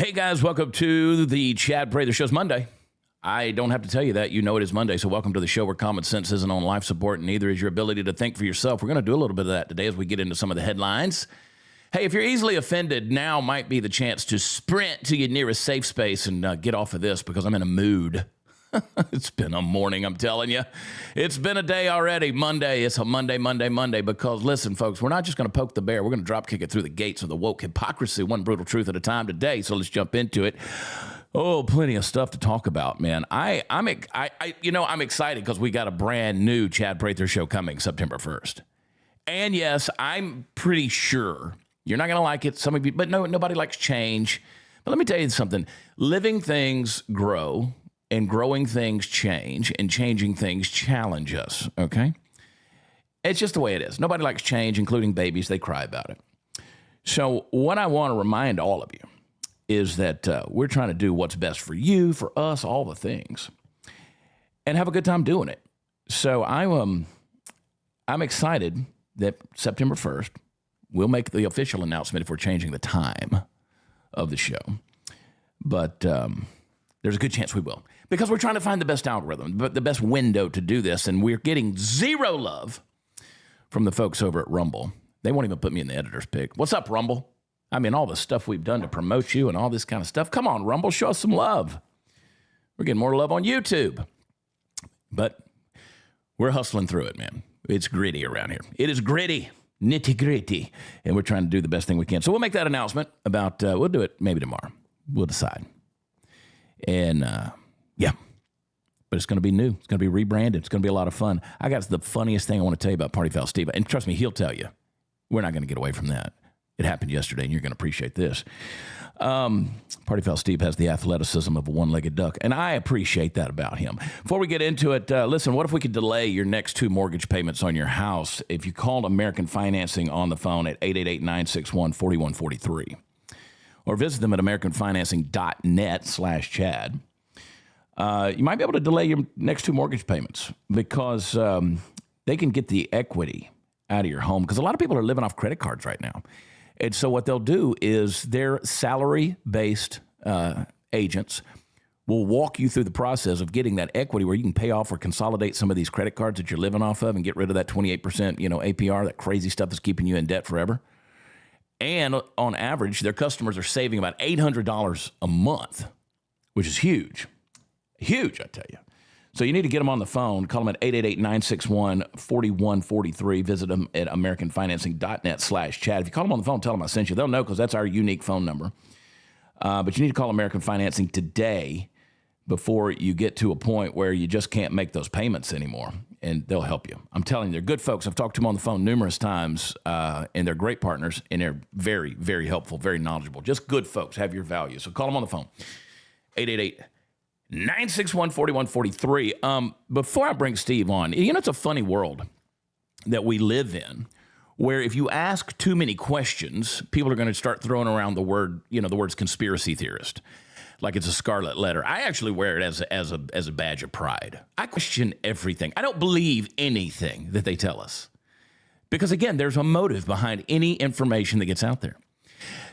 Hey guys, welcome to the Chad Prather Show's Monday. I don't have to tell you that. You know it is Monday, so welcome to the show where common sense isn't on life support, and neither is your ability to think for yourself. We're going to do a little bit of that today as we get into some of the headlines. Hey, if you're easily offended, now might be the chance to sprint to your nearest safe space and get off of this because I'm in a mood. It's been a morning, I'm telling you. It's been a day already. Monday. It's a Monday. Because, listen, folks, we're not just going to poke the bear. We're going to drop kick it through the gates of the woke hypocrisy, one brutal truth at a time today. So let's jump into it. Oh, plenty of stuff to talk about, man. I'm excited because we got a brand new Chad Prather show coming September 1st. And yes, I'm pretty sure you're not going to like it. Some of you, but no, nobody likes change. But let me tell you something. Living things grow. And growing things change, and changing things challenge us, okay? It's just the way it is. Nobody likes change, including babies. They cry about it. So what I want to remind all of you is that we're trying to do what's best for you, for us, all the things, and have a good time doing it. So I'm excited that September 1st, we'll make the official announcement if we're changing the time of the show. But there's a good chance we will. Because we're trying to find the best algorithm, but the best window to do this, and we're getting zero love from the folks over at Rumble. They won't even put me in the editor's pick. What's up, Rumble? I mean, all the stuff we've done to promote you and all this kind of stuff. Come on, Rumble, show us some love. We're getting more love on YouTube. But we're hustling through it, man. It's gritty around here. It is gritty, nitty-gritty, and we're trying to do the best thing we can. So we'll make that announcement about, we'll do it maybe tomorrow. We'll decide. And, yeah, but it's going to be new. It's going to be rebranded. It's going to be a lot of fun. I got the funniest thing I want to tell you about Party Foul Steve. And trust me, he'll tell you. We're not going to get away from that. It happened yesterday, and you're going to appreciate this. Party Foul Steve has the athleticism of a one-legged duck, and I appreciate that about him. Before we get into it, listen, what if we could delay your next 2 mortgage payments on your house if you called American Financing on the phone at 888-961-4143? Or visit them at americanfinancing.net/Chad. You might be able to delay your next 2 mortgage payments because they can get the equity out of your home because a lot of people are living off credit cards right now. And so what they'll do is their salary-based agents will walk you through the process of getting that equity where you can pay off or consolidate some of these credit cards that you're living off of and get rid of that 28%, APR, that crazy stuff that's keeping you in debt forever. And on average, their customers are saving about $800 a month, which is huge. Huge, I tell you. So you need to get them on the phone. Call them at 888-961-4143. Visit them at americanfinancing.net/Chad. If you call them on the phone, tell them I sent you. They'll know because that's our unique phone number. But you need to call American Financing today before you get to a point where you just can't make those payments anymore, and they'll help you. I'm telling you, they're good folks. I've talked to them on the phone numerous times, and they're great partners, and they're very, very helpful, very knowledgeable. Just good folks, have your value. So call them on the phone, 888-961-4143. Before I bring Steve on, it's a funny world that we live in where if you ask too many questions, people are going to start throwing around the word, the words conspiracy theorist. Like it's a scarlet letter. I actually wear it as a badge of pride. I question everything. I don't believe anything that they tell us. Because again, there's a motive behind any information that gets out there.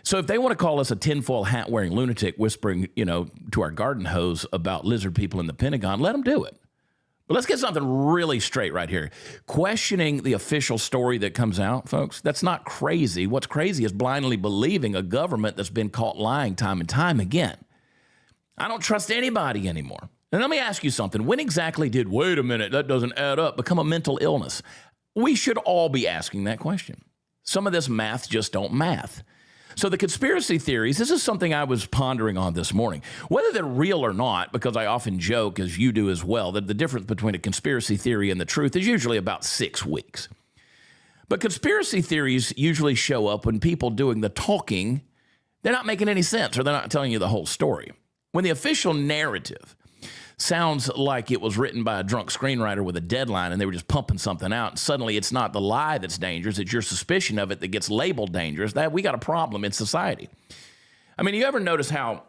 So if they want to call us a tinfoil hat wearing lunatic whispering, to our garden hose about lizard people in the Pentagon, let them do it. But let's get something really straight right here. Questioning the official story that comes out, folks, that's not crazy. What's crazy is blindly believing a government that's been caught lying time and time again. I don't trust anybody anymore. And let me ask you something. When exactly did, wait a minute, that doesn't add up, become a mental illness? We should all be asking that question. Some of this math just don't math. So the conspiracy theories, this is something I was pondering on this morning. Whether they're real or not, because I often joke, as you do as well, that the difference between a conspiracy theory and the truth is usually about 6 weeks. But conspiracy theories usually show up when people doing the talking, they're not making any sense or they're not telling you the whole story. When the official narrative sounds like it was written by a drunk screenwriter with a deadline and they were just pumping something out, and suddenly it's not the lie that's dangerous, it's your suspicion of it that gets labeled dangerous, that we got a problem in society. I mean, you ever notice how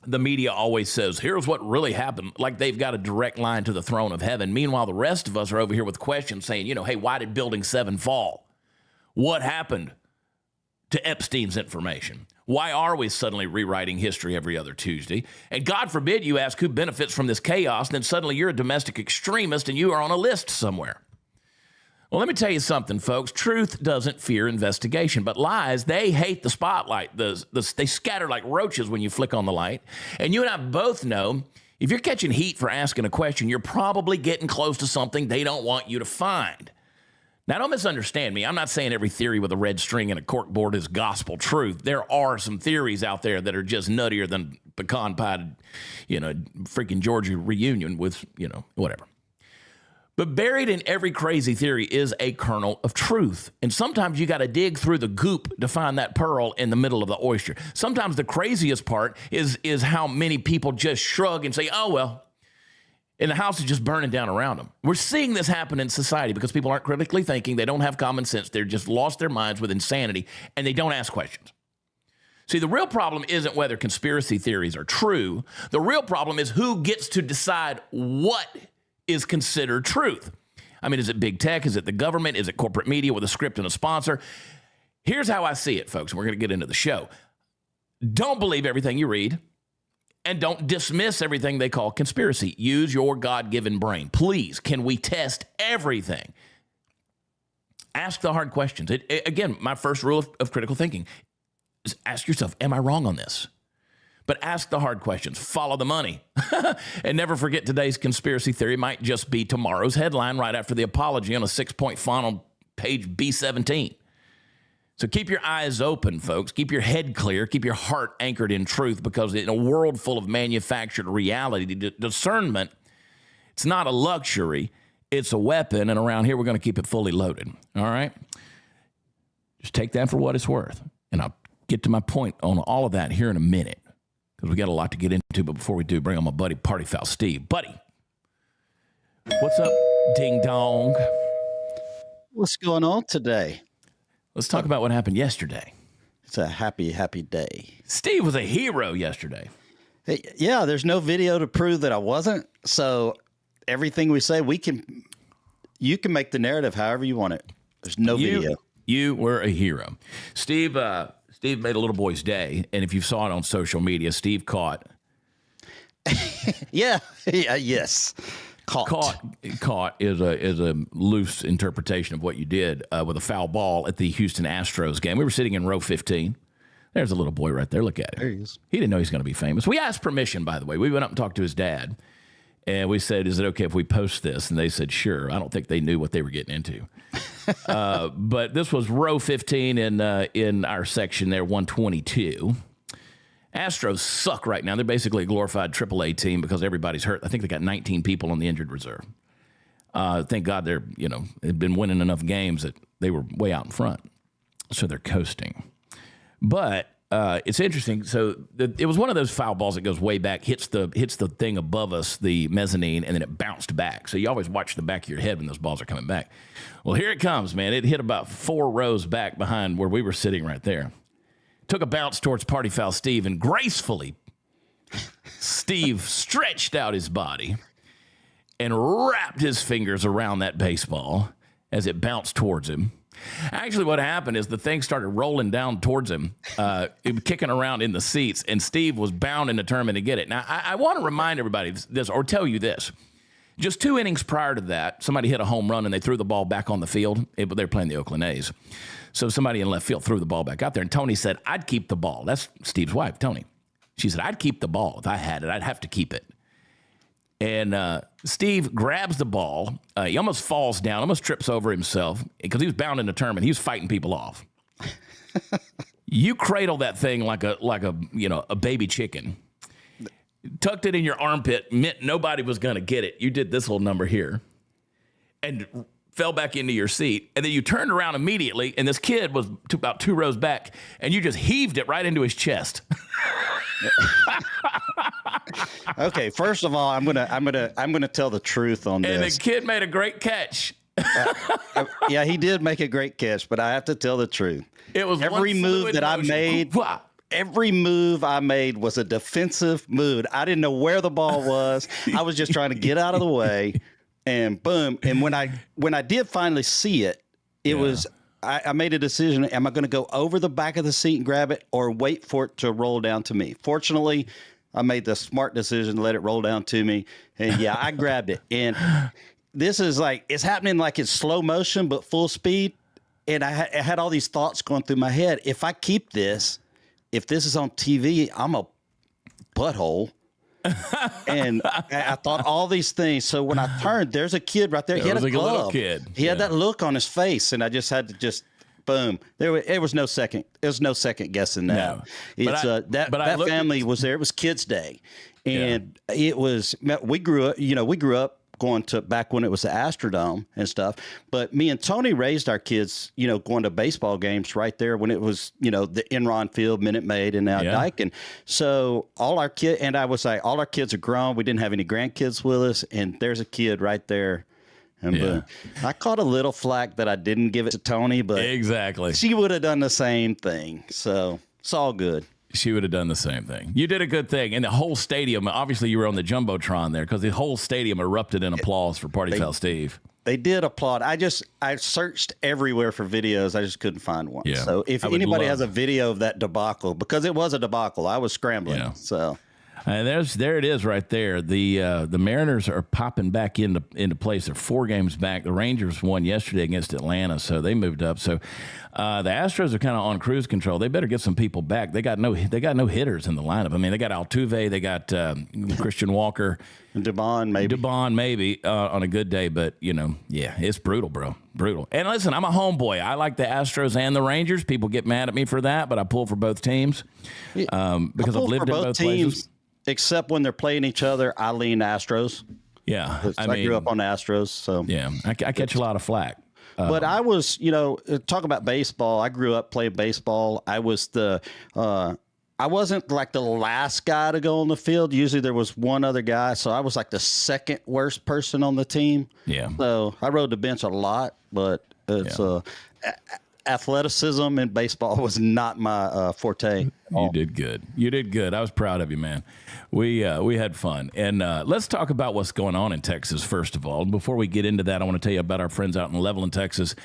the media always says, here's what really happened, like they've got a direct line to the throne of heaven. Meanwhile, the rest of us are over here with questions saying, hey, why did Building 7 fall? What happened to Epstein's information? Why are we suddenly rewriting history every other Tuesday? And God forbid you ask who benefits from this chaos, and then suddenly you're a domestic extremist and you are on a list somewhere. Well, let me tell you something, folks. Truth doesn't fear investigation, but lies, they hate the spotlight. They scatter like roaches when you flick on the light. And you and I both know if you're catching heat for asking a question, you're probably getting close to something they don't want you to find. Now, don't misunderstand me. I'm not saying every theory with a red string and a corkboard is gospel truth. There are some theories out there that are just nuttier than pecan pie, freaking Georgia reunion with, whatever. But buried in every crazy theory is a kernel of truth. And sometimes you got to dig through the goop to find that pearl in the middle of the oyster. Sometimes the craziest part is how many people just shrug and say, oh, well, and the house is just burning down around them. We're seeing this happen in society because people aren't critically thinking. They don't have common sense. They're just lost their minds with insanity, and they don't ask questions. See, the real problem isn't whether conspiracy theories are true. The real problem is who gets to decide what is considered truth. I mean, is it big tech? Is it the government? Is it corporate media with a script and a sponsor? Here's how I see it, folks. We're going to get into the show. Don't believe everything you read. And don't dismiss everything they call conspiracy. Use your God-given brain. Please, can we test everything? Ask the hard questions. Again, my first rule of critical thinking is ask yourself, am I wrong on this? But ask the hard questions. Follow the money. And never forget today's conspiracy theory might just be tomorrow's headline right after the apology on a 6-point font on page B17. So keep your eyes open, folks. Keep your head clear. Keep your heart anchored in truth, because in a world full of manufactured reality, discernment, it's not a luxury. It's a weapon, and around here we're going to keep it fully loaded. All right? Just take that for what it's worth, and I'll get to my point on all of that here in a minute, because we got a lot to get into. But before we do, bring on my buddy, Party Foul Steve. Buddy, what's up, ding dong? What's going on today? Let's talk about what happened yesterday. It's a happy, happy day. Steve was a hero yesterday. Hey, yeah, there's no video to prove that I wasn't. So everything we say, you can make the narrative however you want it. There's no video. You were a hero. Steve made a little boy's day. And if you saw it on social media, Steve caught. Yes. Caught is a loose interpretation of what you did with a foul ball at the Houston Astros game. We were sitting in row 15. There's a little boy right there. Look at him. There he is. He didn't know he's going to be famous. We asked permission, by the way. We went up and talked to his dad, and we said, is it okay if we post this? And they said, sure. I don't think they knew what they were getting into. But this was row 15 in our section there, 122. Astros suck right now. They're basically a glorified AAA team because everybody's hurt. I think they got 19 people on the injured reserve. Thank God they've been winning enough games that they were way out in front. So they're coasting. But it's interesting. So it was one of those foul balls that goes way back, hits the thing above us, the mezzanine, and then it bounced back. So you always watch the back of your head when those balls are coming back. Well, here it comes, man. It hit about 4 rows back behind where we were sitting right there. Took a bounce towards Party Foul Steve, and gracefully, Steve stretched out his body and wrapped his fingers around that baseball as it bounced towards him. Actually, what happened is the thing started rolling down towards him, it was kicking around in the seats, and Steve was bound and determined to get it. Now, I want to remind everybody this, or tell you this. Just 2 innings prior to that, somebody hit a home run, and they threw the ball back on the field. They were playing the Oakland A's. So somebody in left field threw the ball back out there, and Tony said, I'd keep the ball. That's Steve's wife, Tony. She said, I'd keep the ball. If I had it, I'd have to keep it. And Steve grabs the ball. He almost falls down, almost trips over himself because he was bound and determined. He was fighting people off. You cradle that thing like a baby chicken. Tucked it in your armpit, meant nobody was going to get it. You did this little number here and fell back into your seat. And then you turned around immediately, and this kid was about 2 rows back, and you just heaved it right into his chest. Okay, first of all, I'm gonna tell the truth on this. And the kid made a great catch. Yeah, he did make a great catch, but I have to tell the truth. It was every move that I made. Every move I made was a defensive move. I didn't know where the ball was. I was just trying to get out of the way, and boom. And when I did finally see it, it was I made a decision. Am I going to go over the back of the seat and grab it or wait for it to roll down to me? Fortunately, I made the smart decision to let it roll down to me. And yeah, I grabbed it. And this is like, it's happening like it's slow motion, but full speed. And I had all these thoughts going through my head. If I keep this, if this is on TV, I'm a butthole. And I thought all these things. So when I turned, there's a kid right there. He had a glove. little kid. He had that look on his face, and I just had to boom. It was no second. There was no second guessing that. No. It's that family was there. It was Kids Day, and it was. We grew up going to back when it was the Astrodome and stuff. But me and Tony raised our kids, going to baseball games right there when it was, the Enron Field, Minute Maid, and now Dyke. And so all our kids, and I was like, all our kids are grown. We didn't have any grandkids with us. And there's a kid right there. And boom. I caught a little flack that I didn't give it to Tony, but exactly, she would have done the same thing. So it's all good. She would have done the same thing. You did a good thing. And the whole stadium, obviously you were on the Jumbotron there because the whole stadium erupted in applause for Party Foul Steve. They did applaud. I searched everywhere for videos. I just couldn't find one. Yeah. So if anybody has a video of that debacle, because it was a debacle, I was scrambling. Yeah. So. And there it is right there. The Mariners are popping back into place. They're 4 games back. The Rangers won yesterday against Atlanta, so they moved up. So the Astros are kind of on cruise control. They better get some people back. They got no hitters in the lineup. I mean, they got Altuve, they got Christian Walker, and Devon maybe on a good day. But it's brutal, bro, brutal. And listen, I'm a homeboy. I like the Astros and the Rangers. People get mad at me for that, but I pull for both teams because I've lived in both places. Except when they're playing each other, I lean Astros. Yeah. I grew up on the Astros. So yeah, I catch a lot of flack. But I was, talk about baseball. I grew up playing baseball. I was I wasn't like the last guy to go on the field. Usually there was one other guy. So I was like the second worst person on the team. Yeah. So I rode the bench a lot, but it's athleticism in baseball was not my forte. You did good. You did good. I was proud of you, man. We had fun. And let's talk about what's going on in Texas, first of all. Before we get into that, I want to tell you about our friends out in Levelland, Texas.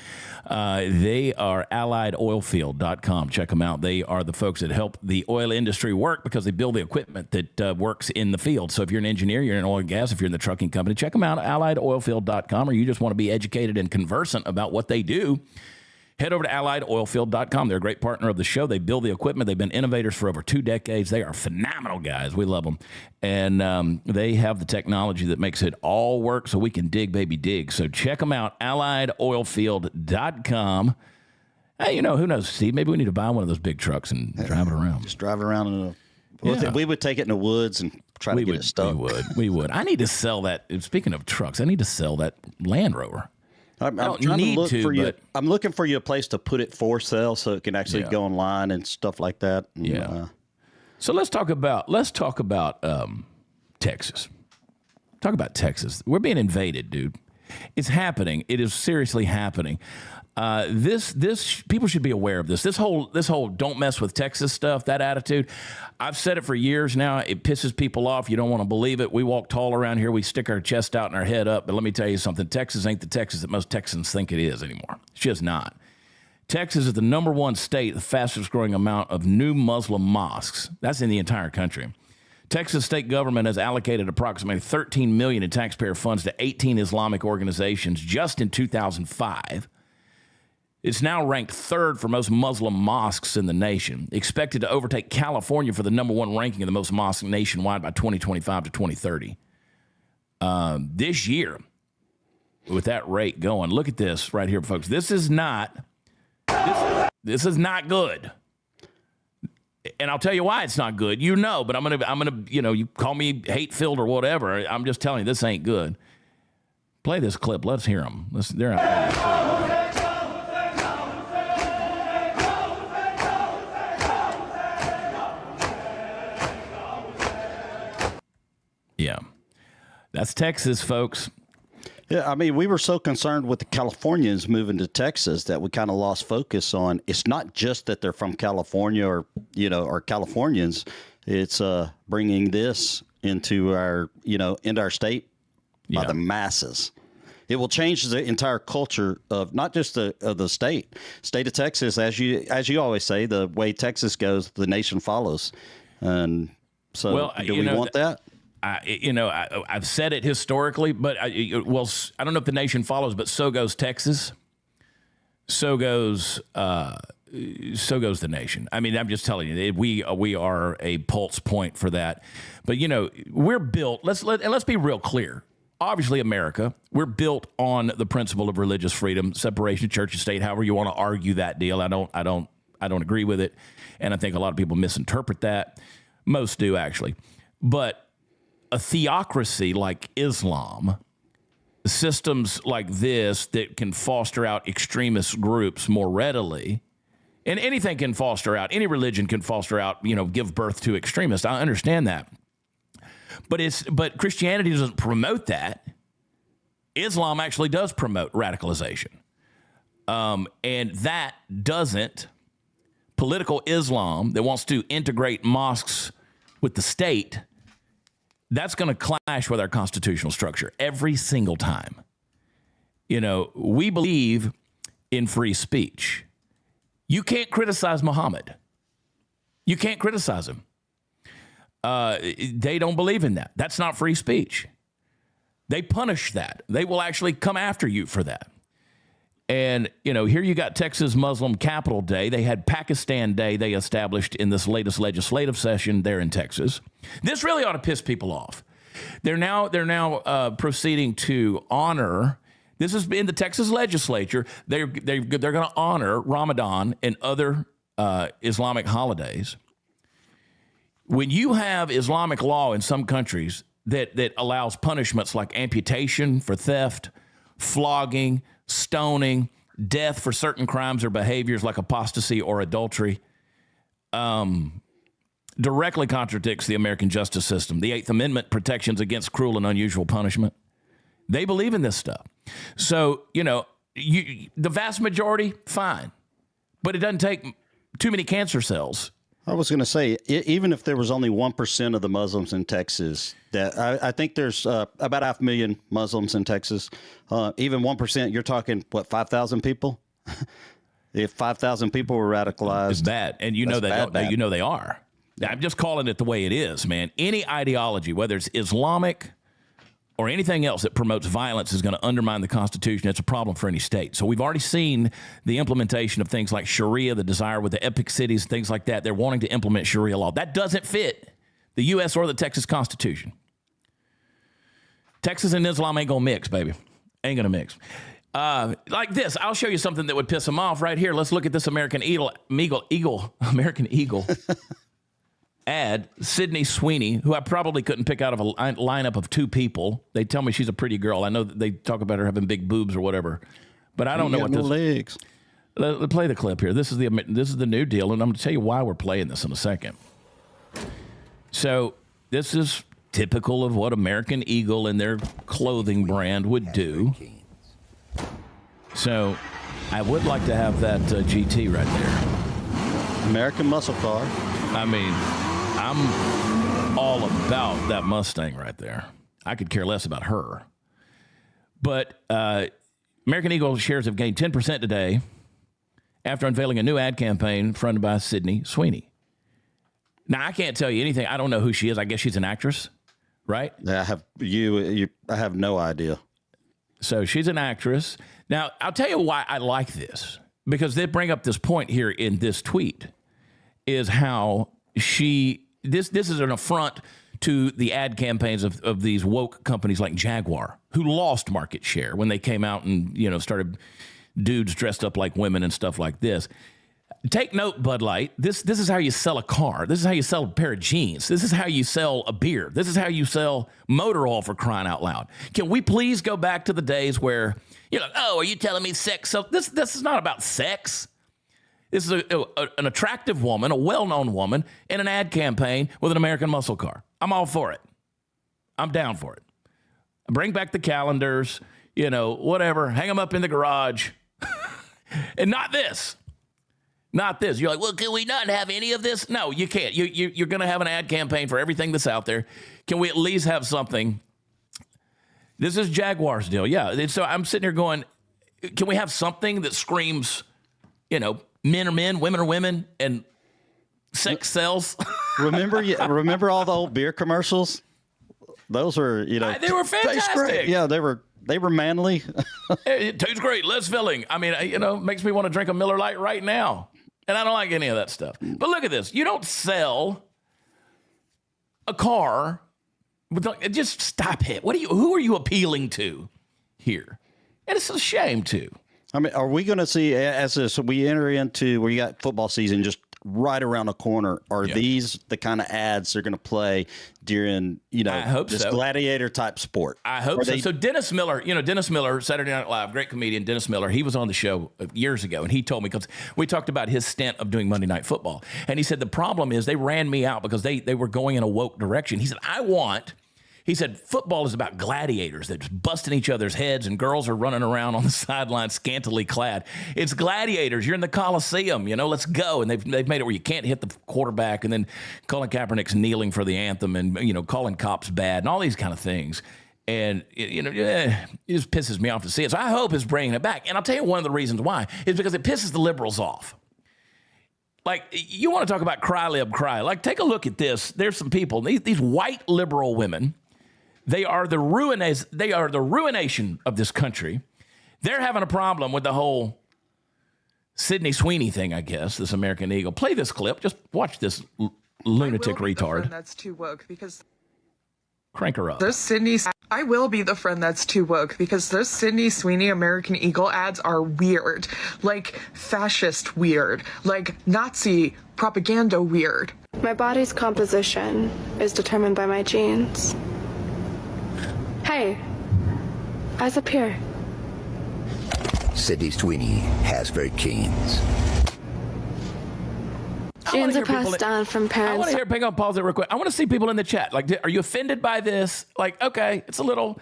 They are AlliedOilfield.com. Check them out. They are the folks that help the oil industry work because they build the equipment that works in the field. So if you're an engineer, you're in oil and gas, if you're in the trucking company, check them out at AlliedOilfield.com, or you just want to be educated and conversant about what they do. Head over to AlliedOilfield.com. They're a great partner of the show. They build the equipment. They've been innovators for over 2 decades. They are phenomenal guys. We love them. And they have the technology that makes it all work so we can dig, baby, dig. So check them out, AlliedOilfield.com. Hey, who knows, Steve? Maybe we need to buy one of those big trucks and drive it around. Just drive it around in we would take it in the woods and try to get it stuck. We would. I need to sell that. Speaking of trucks, I need to sell that Land Rover. I'm looking for you a place to put it for sale so it can actually go online and stuff like that. And, so let's talk about Texas. Talk about Texas. We're being invaded, dude. It's happening. It is seriously happening. This people should be aware of this. This whole don't mess with Texas stuff, that attitude. I've said it for years now. It pisses people off. You don't want to believe it. We walk tall around here. We stick our chest out and our head up. But let me tell you something. Texas ain't the Texas that most Texans think it is anymore. It's just not. Texas is the #1 state, the fastest growing amount of new Muslim mosques. That's in the entire country. Texas state government has allocated approximately $13 million in taxpayer funds to 18 Islamic organizations just in 2005. It's now ranked 3rd for most Muslim mosques in the nation, expected to overtake California for the #1 ranking of the most mosques nationwide by 2025 to 2030. This year, with that rate going, look at this right here, folks. This is not good. And I'll tell you why it's not good. But I'm gonna, you call me hate-filled or whatever. I'm just telling you, this ain't good. Play this clip. Let's hear them. They're out there. Yeah, that's Texas, folks. Yeah, I mean, we were so concerned with the Californians moving to Texas that we kind of lost focus on. It's not just that they're from California or Californians. It's bringing this into our state by the masses. It will change the entire culture of not just the state of Texas. As you always say, the way Texas goes, the nation follows. And so, do we want that? I've said it historically, but I don't know if the nation follows, but so goes Texas. So goes the nation. I mean, I'm just telling you, we are a pulse point for that. But we're built. Let's be real clear. Obviously, America, we're built on the principle of religious freedom, separation of church and state. However you want to argue that deal, I don't agree with it, and I think a lot of people misinterpret that. Most do actually, but a theocracy like Islam, systems like this that can foster out extremist groups more readily, and anything can foster out, any religion can foster out, give birth to extremists. I understand that. But Christianity doesn't promote that. Islam actually does promote radicalization. And that doesn't, political Islam that wants to integrate mosques with the state, that's going to clash with our constitutional structure every single time. We believe in free speech. You can't criticize Muhammad. You can't criticize him. They don't believe in that. That's not free speech. They punish that. They will actually come after you for that. And, here you got Texas Muslim Capital Day. They had Pakistan Day they established in this latest legislative session there in Texas. This really ought to piss people off. They're now proceeding to honor. This is in the Texas legislature. They're going to honor Ramadan and other Islamic holidays. When you have Islamic law in some countries that allows punishments like amputation for theft, flogging, stoning, death for certain crimes or behaviors like apostasy or adultery, directly contradicts the American justice system. The Eighth Amendment protections against cruel and unusual punishment. They believe in this stuff. So, the vast majority, fine. But it doesn't take too many cancer cells. I was going to say, even if there was only 1% of the Muslims in Texas, that I think there's about 500,000 Muslims in Texas. Even 1%, you're talking, 5,000 people? If 5,000 people were radicalized. It's bad. And they are. I'm just calling it the way it is, man. Any ideology, whether it's Islamic or anything else that promotes violence, is going to undermine the Constitution. It's a problem for any state. So we've already seen the implementation of things like Sharia, the desire with the epic cities, things like that. They're wanting to implement Sharia law. That doesn't fit the U.S. or the Texas Constitution. Texas and Islam ain't going to mix, baby. Ain't going to mix. Like this, I'll show you something that would piss them off right here. Let's look at this American Eagle ad. Sydney Sweeney, who I probably couldn't pick out of a lineup of two people. They tell me she's a pretty girl. I know that they talk about her having big boobs or whatever, but I don't know what this. Legs. Let's play the clip here. This is the new deal, and I'm going to tell you why we're playing this in a second. So this is typical of what American Eagle and their clothing brand would do. So I would like to have that GT right there. American muscle car. I mean, I'm all about that Mustang right there. I could care less about her. But American Eagle shares have gained 10% today after unveiling a new ad campaign fronted by Sydney Sweeney. Now, I can't tell you anything. I don't know who she is. I guess she's an actress, right? I have no idea. So she's an actress. Now, I'll tell you why I like this, because they bring up this point here in this tweet, is how this is an affront to the ad campaigns of these woke companies like Jaguar, who lost market share when they came out and, started dudes dressed up like women and stuff like this. Take note, Bud Light. This is how you sell a car. This is how you sell a pair of jeans. This is how you sell a beer. This is how you sell motor oil, for crying out loud. Can we please go back to the days where you're like, oh, are you telling me sex? So this is not about sex. This is an attractive woman, a well-known woman, in an ad campaign with an American muscle car. I'm all for it. I'm down for it. Bring back the calendars, whatever. Hang them up in the garage. And not this. Not this. You're like, well, can we not have any of this? No, you can't. You're going to have an ad campaign for everything that's out there. Can we at least have something This is Jaguars deal. Yeah. And so I'm sitting here going, can we have something that screams, men are men, women are women, and sex sells? Remember all the old beer commercials? Those were, they were fantastic. Yeah, they were manly. It tastes great. Less filling. I mean, makes me want to drink a Miller Lite right now. And I don't like any of that stuff. But look at this. You don't sell a car. Just stop it. Who are you appealing to here? And it's a shame, too. I mean, are we going to see, as we enter into where you got football season just right around the corner, are these the kind of ads they're going to play during, I hope this gladiator type sport? I hope so. So Dennis Miller, Saturday Night Live, great comedian, Dennis Miller, he was on the show years ago, and he told me, because we talked about his stint of doing Monday Night Football, and he said, the problem is they ran me out because they were going in a woke direction. He said, football is about gladiators. They're just busting each other's heads, and girls are running around on the sideline scantily clad. It's gladiators. You're in the Coliseum, let's go. And they've made it where you can't hit the quarterback, and then Colin Kaepernick's kneeling for the anthem, and, calling cops bad and all these kind of things. And, it just pisses me off to see it. So I hope it's bringing it back. And I'll tell you one of the reasons why is because it pisses the liberals off. Like, you want to talk about cry, lib, cry. Like, take a look at this. There's some people, these white liberal women. They are the ruination of this country. They're having a problem with the whole Sydney Sweeney thing, I guess, this American Eagle. Play this clip. Just watch this lunatic retard. That's too woke because crank her up. I will be the friend that's too woke because those Sydney Sweeney American Eagle ads are weird. Like fascist weird. Like Nazi propaganda weird. My body's composition is determined by my genes. Hey, eyes up here. Sydney Sweeney has very genes. Genes are passed down from parents. I want to hear, hang on, pause it real quick. I want to see people in the chat. Like, are you offended by this? Like, okay, it's a little,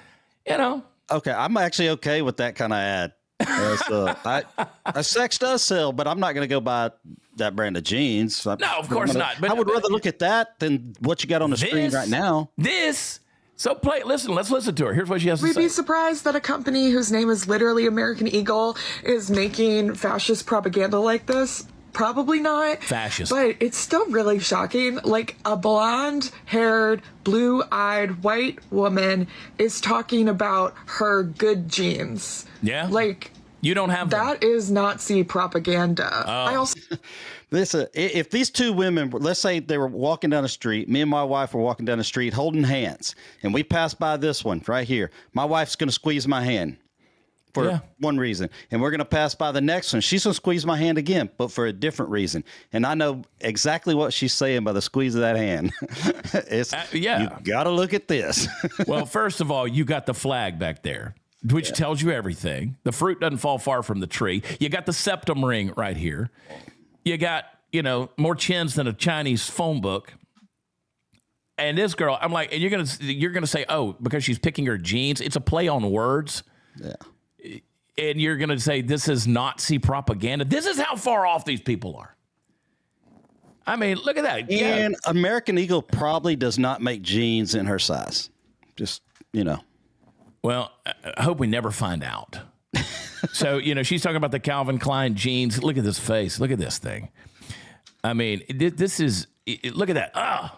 Okay, I'm actually okay with that kind of ad. Sex does sell, but I'm not going to go buy that brand of jeans. No, of course not. But I would rather look at that than what you got on the screen right now. So let's listen to her. Here's what she has to say. We'd be surprised that a company whose name is literally American Eagle is making fascist propaganda like this. Probably not. Fascist. But it's still really shocking. Like, a blonde-haired, blue-eyed white woman is talking about her good genes. Yeah? Like, you don't have them. That is Nazi propaganda. Oh. I also... Listen, if these two women, let's say they were walking down the street, me and my wife were walking down the street holding hands, and we passed by this one right here. My wife's going to squeeze my hand for one reason, and we're going to pass by the next one. She's going to squeeze my hand again, but for a different reason. And I know exactly what she's saying by the squeeze of that hand. You got to look at this. Well, first of all, you got the flag back there, which tells you everything. The fruit doesn't fall far from the tree. You got the septum ring right here. You got, more chins than a Chinese phone book. And this girl, I'm like, and you're gonna say, oh, because she's picking her genes, it's a play on words. Yeah. And you're gonna say this is Nazi propaganda. This is how far off these people are. I mean, look at that. And American Eagle probably does not make jeans in her size. Just, Well, I hope we never find out. So, she's talking about the Calvin Klein jeans. Look at this face. Look at this thing. I mean, this is, look at that.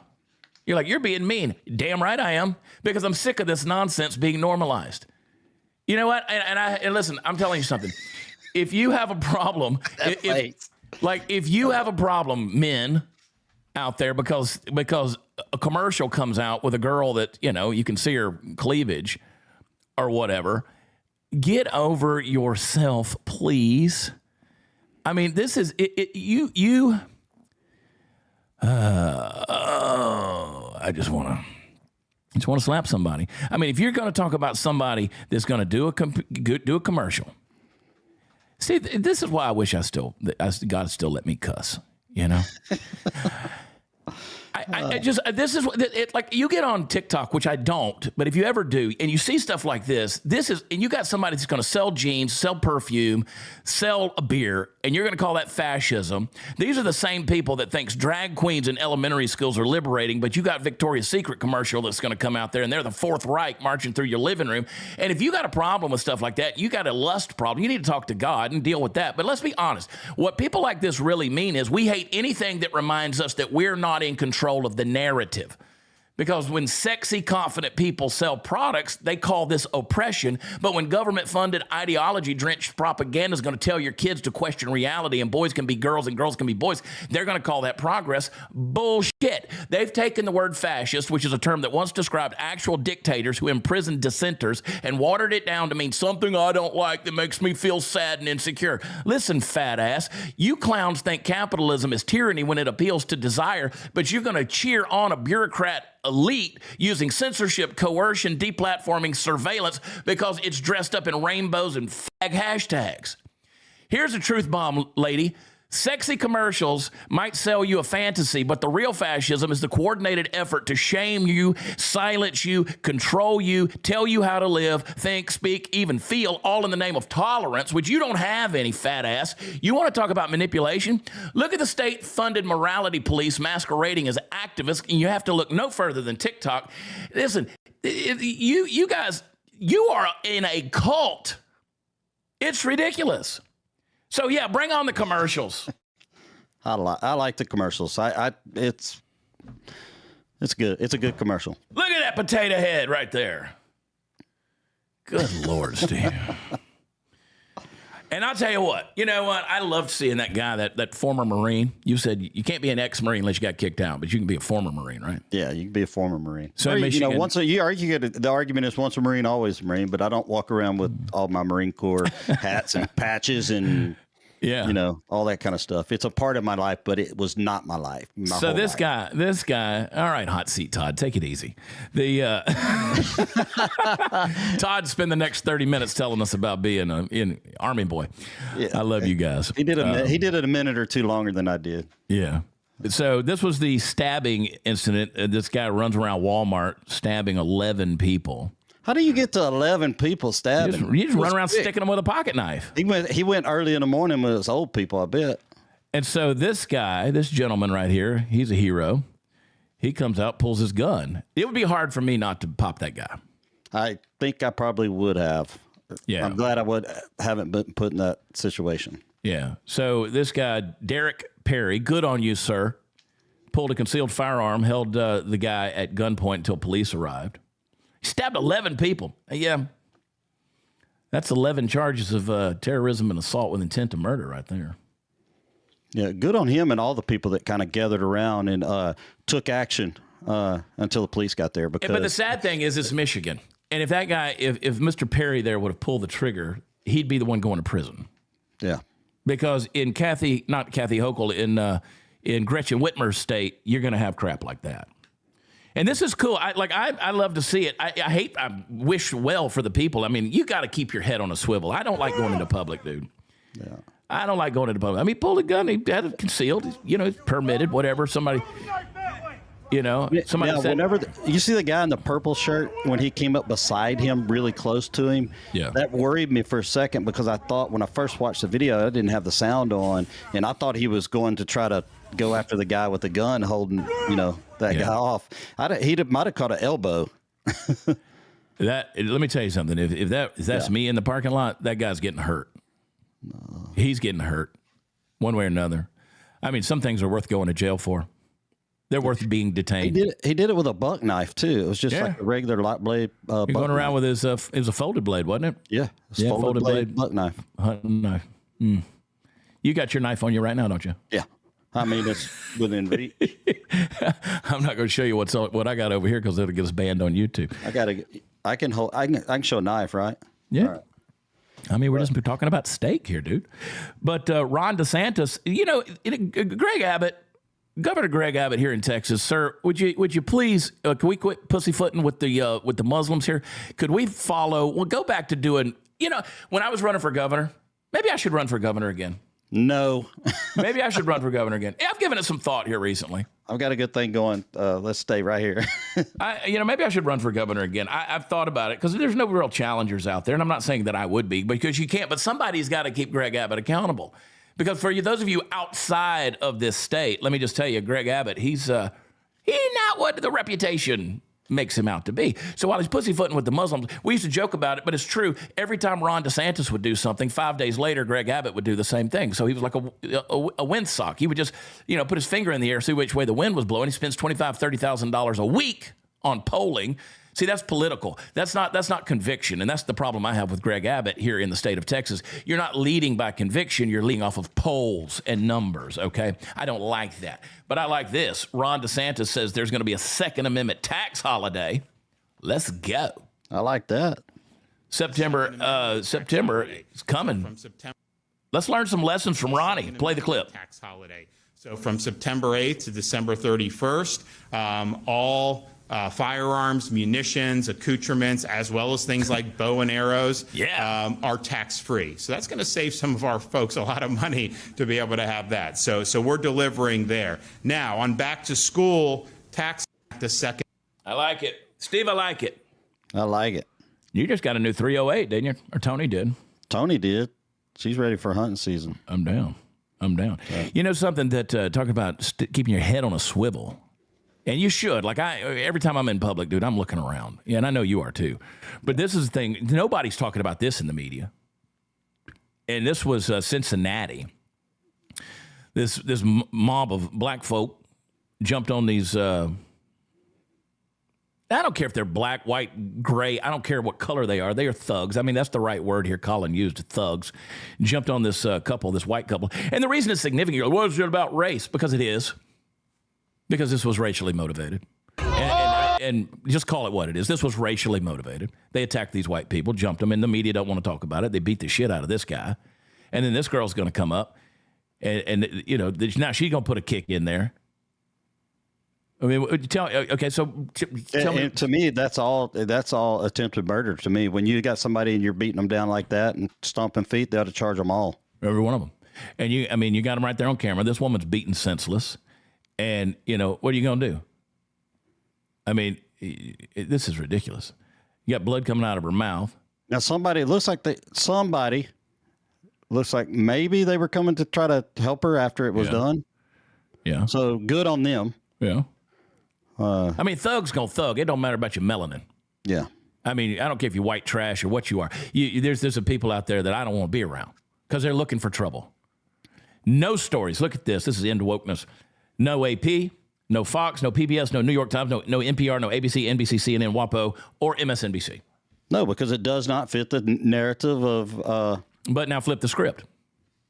You're like, you're being mean. Damn right I am, because I'm sick of this nonsense being normalized. You know what? And listen, I'm telling you something. If you have a problem, if you have a problem, men out there, because a commercial comes out with a girl that, you can see her cleavage or whatever, get over yourself, please. I mean, this is I just want to slap somebody. I mean, if you're going to talk about somebody that's going to do a commercial, see, this is why I wish God still let me cuss. This is like you get on TikTok, which I don't, but if you ever do, and you see stuff like this and you got somebody that's going to sell jeans, sell perfume, sell a beer, and you're going to call that fascism. These are the same people that thinks drag queens in elementary schools are liberating, but you got Victoria's Secret commercial that's going to come out there, and they're the Fourth Reich marching through your living room. And if you got a problem with stuff like that, you got a lust problem. You need to talk to God and deal with that. But let's be honest. What people like this really mean is we hate anything that reminds us that we're not in control of the narrative. Because when sexy, confident people sell products, they call this oppression. But when government-funded, ideology-drenched propaganda is going to tell your kids to question reality and boys can be girls and girls can be boys, they're going to call that progress. Bullshit. They've taken the word fascist, which is a term that once described actual dictators who imprisoned dissenters, and watered it down to mean something I don't like that makes me feel sad and insecure. Listen, fat ass, you clowns think capitalism is tyranny when it appeals to desire, but you're going to cheer on a bureaucrat elite using censorship, coercion, deplatforming, surveillance because it's dressed up in rainbows and fag hashtags. Here's a truth bomb, lady. Sexy commercials might sell you a fantasy, but the real fascism is the coordinated effort to shame you, silence you, control you, tell you how to live, think, speak, even feel, all in the name of tolerance, which you don't have any, fat ass. You want to talk about manipulation? Look at the state-funded morality police masquerading as activists, and you have to look no further than TikTok. Listen, you guys, you are in a cult. It's ridiculous. So yeah, bring on the commercials. I like the commercials. It's good. It's a good commercial. Look at that potato head right there. Good Lord, Steve. And I'll tell you what. You know what? I loved seeing that guy, that former Marine. You said you can't be an ex-Marine unless you got kicked out, but you can be a former Marine, right? Yeah, you can be a former Marine. So or, the argument is once a Marine, always a Marine. But I don't walk around with all my Marine Corps hats and patches and. Yeah, you know, all that kind of stuff. It's a part of my life, but it was not my life. So this guy, all right, hot seat, Todd, take it easy. Todd spent the next 30 minutes telling us about being an Army boy. Yeah. I love you guys. He did it a minute or two longer than I did. Yeah. So this was the stabbing incident. This guy runs around Walmart stabbing 11 people. How do you get to 11 people stabbing? You just run around sticking them with a pocket knife. He went early in the morning with his old people, I bet. And so this gentleman right here, he's a hero. He comes out, pulls his gun. It would be hard for me not to pop that guy. I think I probably would have. Yeah. I'm glad haven't been put in that situation. Yeah. So this guy, Derek Perry, good on you, sir, pulled a concealed firearm, held the guy at gunpoint until police arrived. He stabbed 11 people. Yeah. That's 11 charges of terrorism and assault with intent to murder right there. Yeah, good on him and all the people that kind of gathered around and took action until the police got there. But the sad thing is it's Michigan. And if that guy, if Mr. Perry there would have pulled the trigger, he'd be the one going to prison. Yeah. Because in not Kathy Hochul, in Gretchen Whitmer's state, you're going to have crap like that. And this is cool. I love to see it. I wish well for the people. I mean, you got to keep your head on a swivel. I don't like going into public, dude. Yeah. I don't like going into public. I mean, he pulled a gun. He had it concealed. You know, permitted, whatever. Somebody said. Whenever you see the guy in the purple shirt, when he came up beside him, really close to him, that worried me for a second because I thought when I first watched the video, I didn't have the sound on, and I thought he was going to try to go after the guy with the gun holding, that guy off. He might have caught an elbow. Let me tell you something. If that's me in the parking lot, that guy's getting hurt. No. He's getting hurt one way or another. I mean, some things are worth going to jail for. They're worth being detained. He did it with a buck knife too. It was just like a regular light blade. He's going around with his. It was a folded blade, wasn't it? Yeah, folded blade buck knife. Hunting knife. Mm. You got your knife on you right now, don't you? Yeah. I mean, it's within reach. I'm not going to show you what I got over here because it'll get us banned on YouTube. I can show a knife, right? Yeah. Right. I mean, we're just talking about steak here, dude. But Ron DeSantis, Governor Greg Abbott here in Texas, sir, would you please, can we quit pussyfooting with the Muslims here? Could we go back to doing, when I was running for governor, maybe I should run for governor again. No. Maybe I should run for governor again. I've given it some thought here recently. I've got a good thing going. Let's stay right here. Maybe I should run for governor again. I've thought about it because there's no real challengers out there. And I'm not saying that I would be because you can't, but somebody's got to keep Greg Abbott accountable. Because for those of you outside of this state, let me just tell you, Greg Abbott, he's not what the reputation makes him out to be. So while he's pussyfooting with the Muslims, we used to joke about it, but it's true. Every time Ron DeSantis would do something, 5 days later, Greg Abbott would do the same thing. So he was like a windsock. He would just, put his finger in the air, see which way the wind was blowing. He spends $25,000, $30,000 a week on polling. See, that's political. That's not conviction. And that's the problem I have with Greg Abbott here in the state of Texas. You're not leading by conviction. You're leading off of polls and numbers, okay? I don't like that. But I like this. Ron DeSantis says there's going to be a Second Amendment tax holiday. Let's go. I like that. September is coming. From September. Let's learn some lessons from Ronnie. Play the clip. Tax holiday. So from September 8th to December 31st, all firearms, munitions, accoutrements, as well as things like bow and arrows, are tax-free. So that's going to save some of our folks a lot of money to be able to have that. So we're delivering there. Now, on back to school, tax the second. I like it. Steve, I like it. I like it. You just got a new 308, didn't you? Or Tony did. Tony did. She's ready for hunting season. I'm down. Right. You know something that, talking about keeping your head on a swivel. And you should. Like every time I'm in public, dude, I'm looking around. Yeah, and I know you are too. But this is the thing. Nobody's talking about this in the media. And this was Cincinnati. This mob of black folk jumped on these. I don't care if they're black, white, gray. I don't care what color they are. They are thugs. I mean, that's the right word here Colin used, thugs. Jumped on this couple, this white couple. And the reason it's significant, you're like, what is it about race? Because it is. Because this was racially motivated. And just call it what it is. This was racially motivated. They attacked these white people, jumped them, and the media don't want to talk about it. They beat the shit out of this guy. And then this girl's going to come up, and now she's going to put a kick in there. I mean, tell me. To me, that's all attempted murder to me. When you got somebody and you're beating them down like that and stomping feet, they ought to charge them all. Every one of them. And you got them right there on camera. This woman's beaten senseless. And, what are you going to do? I mean, this is ridiculous. You got blood coming out of her mouth. Now, looks like maybe they were coming to try to help her after it was done. Yeah. So good on them. Yeah. I mean, thug's going to thug. It don't matter about your melanin. Yeah. I mean, I don't care if you're white trash or what you are. There's some people out there that I don't want to be around because they're looking for trouble. No stories. Look at this. This is into wokeness. No AP, no Fox, no PBS, no New York Times, no NPR, no ABC, NBC, CNN, WAPO, or MSNBC. No, because it does not fit the narrative of... But now flip the script.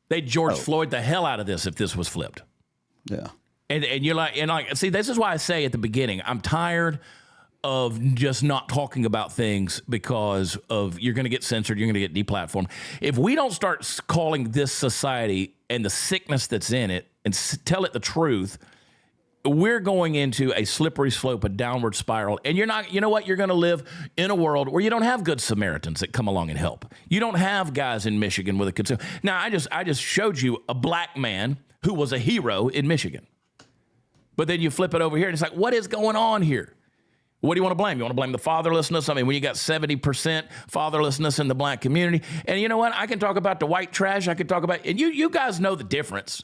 They'd George Floyd the hell out of this if this was flipped. Yeah. And you're like, see, this is why I say at the beginning, I'm tired of just not talking about things because of you're going to get censored, you're going to get deplatformed. If we don't start calling this society and the sickness that's in it and tell it the truth, we're going into a slippery slope, a downward spiral. And you're not, you know what? You're going to live in a world where you don't have good Samaritans that come along and help. You don't have guys in Michigan with a concern. Now, I just showed you a black man who was a hero in Michigan. But then you flip it over here and it's like, what is going on here? What do you want to blame? You want to blame the fatherlessness? I mean, when you got 70% fatherlessness in the black community. And you know what? I can talk about the white trash. I can talk about, and you guys know the difference.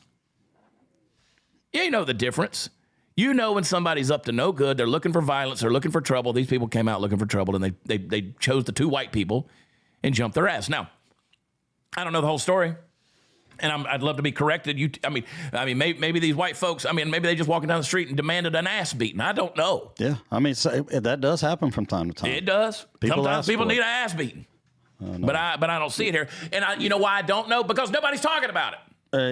You know the difference. You know when somebody's up to no good, they're looking for violence, they're looking for trouble. These people came out looking for trouble, and they chose the two white people and jumped their ass. Now, I don't know the whole story, and I'd love to be corrected. Maybe these white folks, maybe they just walking down the street and demanded an ass beating. I don't know. Yeah, that does happen from time to time. It does. Sometimes people need an ass beating, but I don't see it here. And you know why I don't know? Because nobody's talking about it.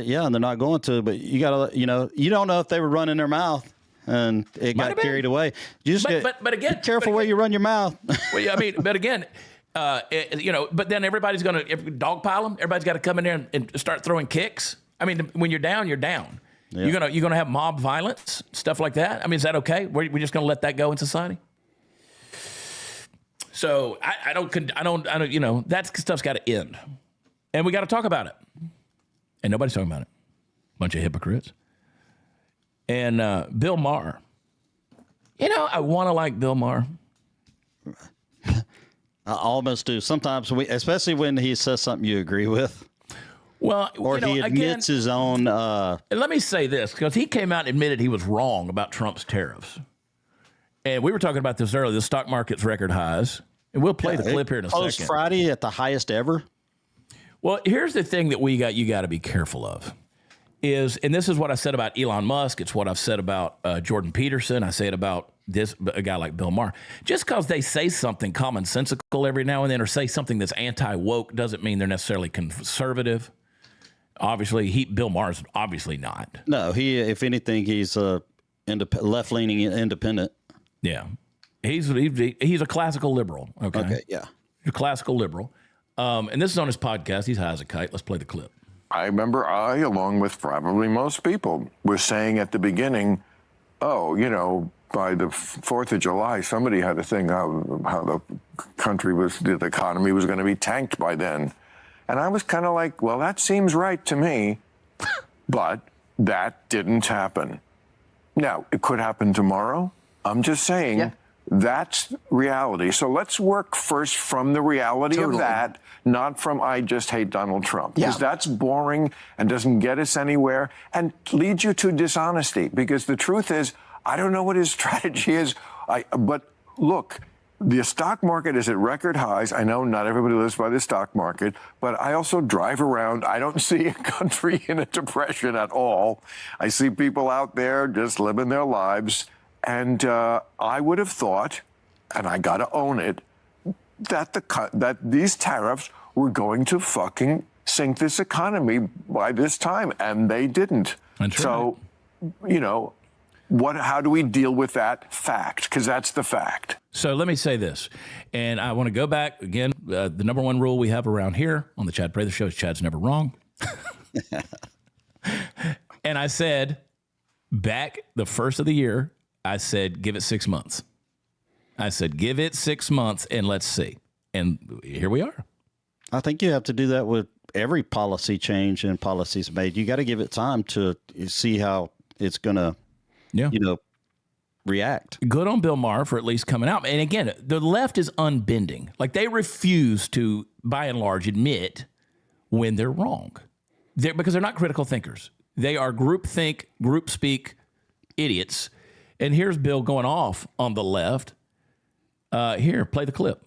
Yeah, and they're not going to. But you gotta, you don't know if they were running their mouth and it got carried away. You just but again, be careful where you run your mouth. Well, yeah, but again. But then everybody's going to dogpile them. Everybody's got to come in there and start throwing kicks. I mean, when you're down, you're down. Yeah. You're gonna have mob violence, stuff like that. I mean, is that okay? We're just going to let that go in society? So I don't. That stuff's got to end, and we got to talk about it. and nobody's talking about it. Bunch of hypocrites. And Bill Maher. You know, I want to like Bill Maher. I almost do. Sometimes, especially when he says something you agree with. Well, or he admits his own. Let me say this, because he came out and admitted he was wrong about Trump's tariffs. And we were talking about this earlier. The stock market's record highs. And we'll play the clip here in a second. Closed Friday at the highest ever. Well, here's the thing that you got to be careful of. And this is what I said about Elon Musk. It's what I've said about Jordan Peterson. I say it about a guy like Bill Maher. Just because they say something commonsensical every now and then or say something that's anti-woke doesn't mean they're necessarily conservative. Obviously, Bill Maher's obviously not. No, if anything, he's a left-leaning independent. Yeah. He's a classical liberal. Okay, yeah. He's a classical liberal. And this is on his podcast. He's high as a kite. Let's play the clip. I remember along with probably most people, was saying at the beginning, oh, you know, by the 4th of July, somebody had a thing how the the economy was going to be tanked by then. And I was kind of like, well, that seems right to me, but that didn't happen. Now, it could happen tomorrow. I'm just saying that's reality. So let's work first from the reality of that, not from I just hate Donald Trump. Because that's boring and doesn't get us anywhere and leads you to dishonesty. Because the truth is, I don't know what his strategy is. But look, the stock market is at record highs. I know not everybody lives by the stock market, but I also drive around. I don't see a country in a depression at all. I see people out there just living their lives. And I would have thought, and I got to own it, that these tariffs were going to fucking sink this economy by this time, and they didn't. That's so, you know, how do we deal with that fact? Because that's the fact. So let me say this, and I want to go back again. The number one rule we have around here on the Chad Prather Show is Chad's never wrong. And I said back the first of the year, I said, give it 6 months. I said, give it 6 months and let's see. And here we are. I think you have to do that with every policy change and policies made. You got to give it time to see how it's going to, you know, react. Good on Bill Maher for at least coming out. And again, the left is unbending. Like they refuse to, by and large, admit when they're wrong. Because they're not critical thinkers. They are groupthink, group speak idiots. And here's Bill going off on the left. Here, play the clip.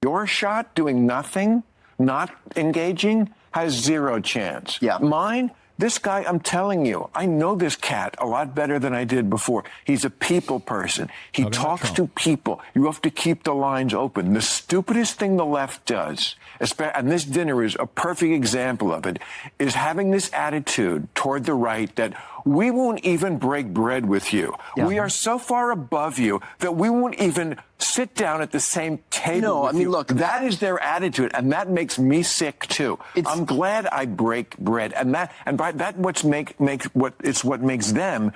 Your shot doing nothing, not engaging, has zero chance. Yeah. Mine, this guy, I'm telling you, I know this cat a lot better than I did before. He's a people person. He talks to people. You have to keep the lines open. The stupidest thing the left does, and this dinner is a perfect example of it, is having this attitude toward the right that we won't even break bread with you. Yeah. We are so far above you that we won't even sit down at the same table. No, I mean, look, that is their attitude, and that makes me sick too. I'm glad I break bread, and what makes them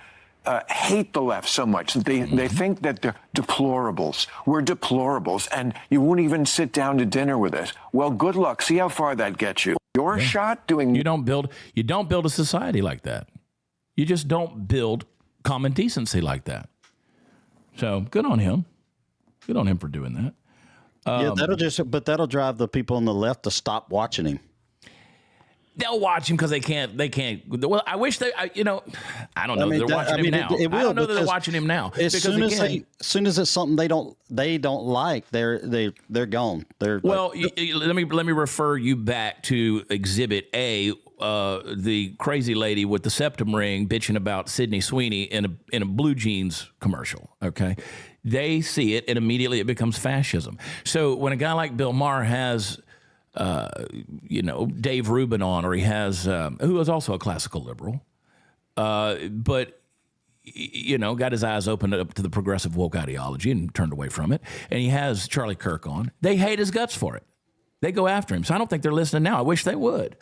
hate the left so much. They think that they're deplorables. We're deplorables, and you won't even sit down to dinner with us. Well, good luck. See how far that gets you. Your shot doing. You don't build a society like that. You just don't build common decency like that. So good on him. Good on him for doing that. That'll drive the people on the left to stop watching him. They'll watch him because they can't. Well, I wish I don't know. They're watching him now. I don't know that they're watching him now. As soon as it's something they don't like, they're gone. Let me refer you back to Exhibit A. The crazy lady with the septum ring bitching about Sydney Sweeney in a blue jeans commercial. Okay, they see it and immediately it becomes fascism. So when a guy like Bill Maher has, Dave Rubin on, or he has who is also a classical liberal, but got his eyes opened up to the progressive woke ideology and turned away from it, and he has Charlie Kirk on. They hate his guts for it. They go after him. So I don't think they're listening now. I wish they would.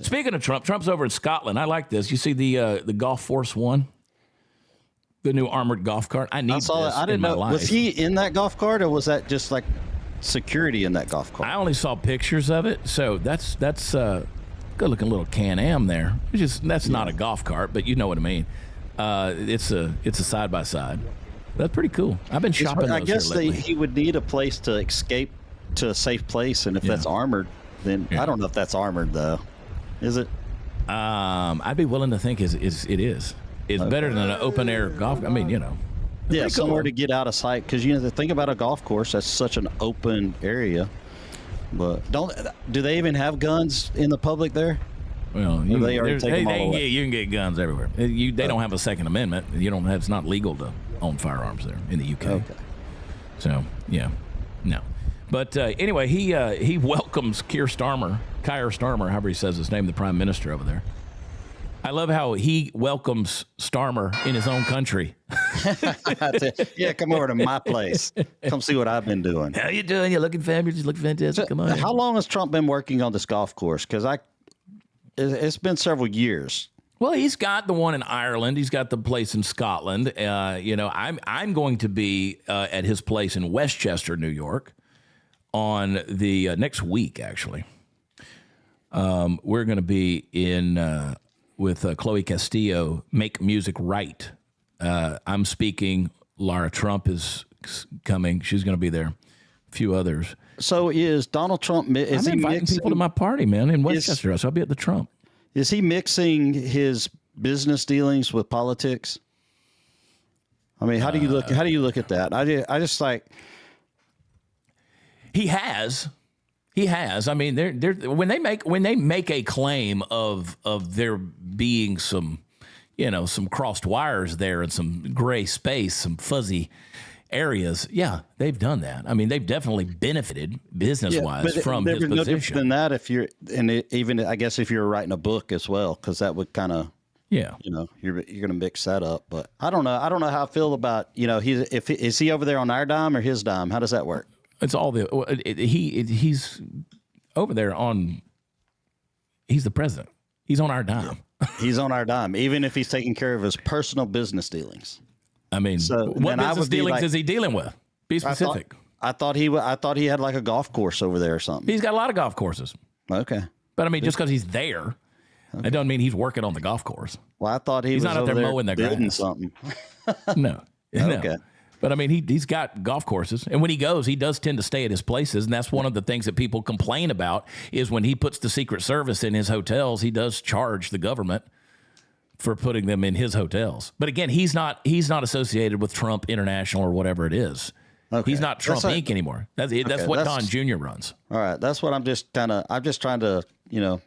Speaking of Trump's over in Scotland. I like this. You see the Golf Force One, the new armored golf cart. I need this in my life. Was he in that golf cart, or was that just like security in that golf cart? I only saw pictures of it, so that's good looking little Can-Am there. That's not a golf cart, but you know what I mean. It's a side by side. That's pretty cool. I've been shopping those. I guess here lately. he would need a place to escape to a safe place, and if that's armored, then I don't know if that's armored though. Is it? I'd be willing to think it is. It's better than an open air golf. I mean, Yeah, somewhere to get out of sight, because the thing about a golf course, that's such an open area. But do they even have guns in the public there? Well, you can get guns everywhere. They don't have a Second Amendment. It's not legal to own firearms there in the UK. Okay. So no. But anyway, he welcomes Keir Starmer, however he says his name, the Prime Minister over there. I love how he welcomes Starmer in his own country. Yeah, come over to my place. Come see what I've been doing. How you doing? You looking fabulous? You look fantastic. Come on. How long has Trump been working on this golf course? Because it's been several years. Well, he's got the one in Ireland. He's got the place in Scotland. I'm going to be at his place in Westchester, New York, on the next week. Actually, we're going to be in. With Chloe Castillo, Make Music Right. I'm speaking. Lara Trump is coming. She's going to be there. A few others. So is Donald Trump? I'm inviting people to my party, man, in Westchester. So I'll be at the Trump. Is he mixing his business dealings with politics? I mean, how do you look? How do you look at that? I just like. He has. I mean, they're when they make a claim of there being some crossed wires there and some gray space, some fuzzy areas. Yeah, they've done that. I mean, they've definitely benefited business-wise from his position. No different than that even I guess if you're writing a book as well, because that would kind of. Yeah, you're going to mix that up, but I don't know. I don't know how I feel about is he over there on our dime or his dime? How does that work? It's all he's over there on. He's the president. He's on our dime. He's on our dime, even if he's taking care of his personal business dealings. I mean, what business dealings is he dealing with? Be specific. I thought he had like a golf course over there or something. He's got a lot of golf courses. Okay, but I mean, just because he's there, that doesn't mean he's working on the golf course. Well, I thought he's not out there mowing the grass. Something. No. Okay. But I mean, he's got golf courses, and when he goes, he does tend to stay at his places, and that's one of the things that people complain about is when he puts the Secret Service in his hotels, he does charge the government for putting them in his hotels. But again, he's not associated with Trump International or whatever it is. Okay. He's not Trump Inc. anymore. That's what Don Jr. runs. All right, that's what I'm just trying to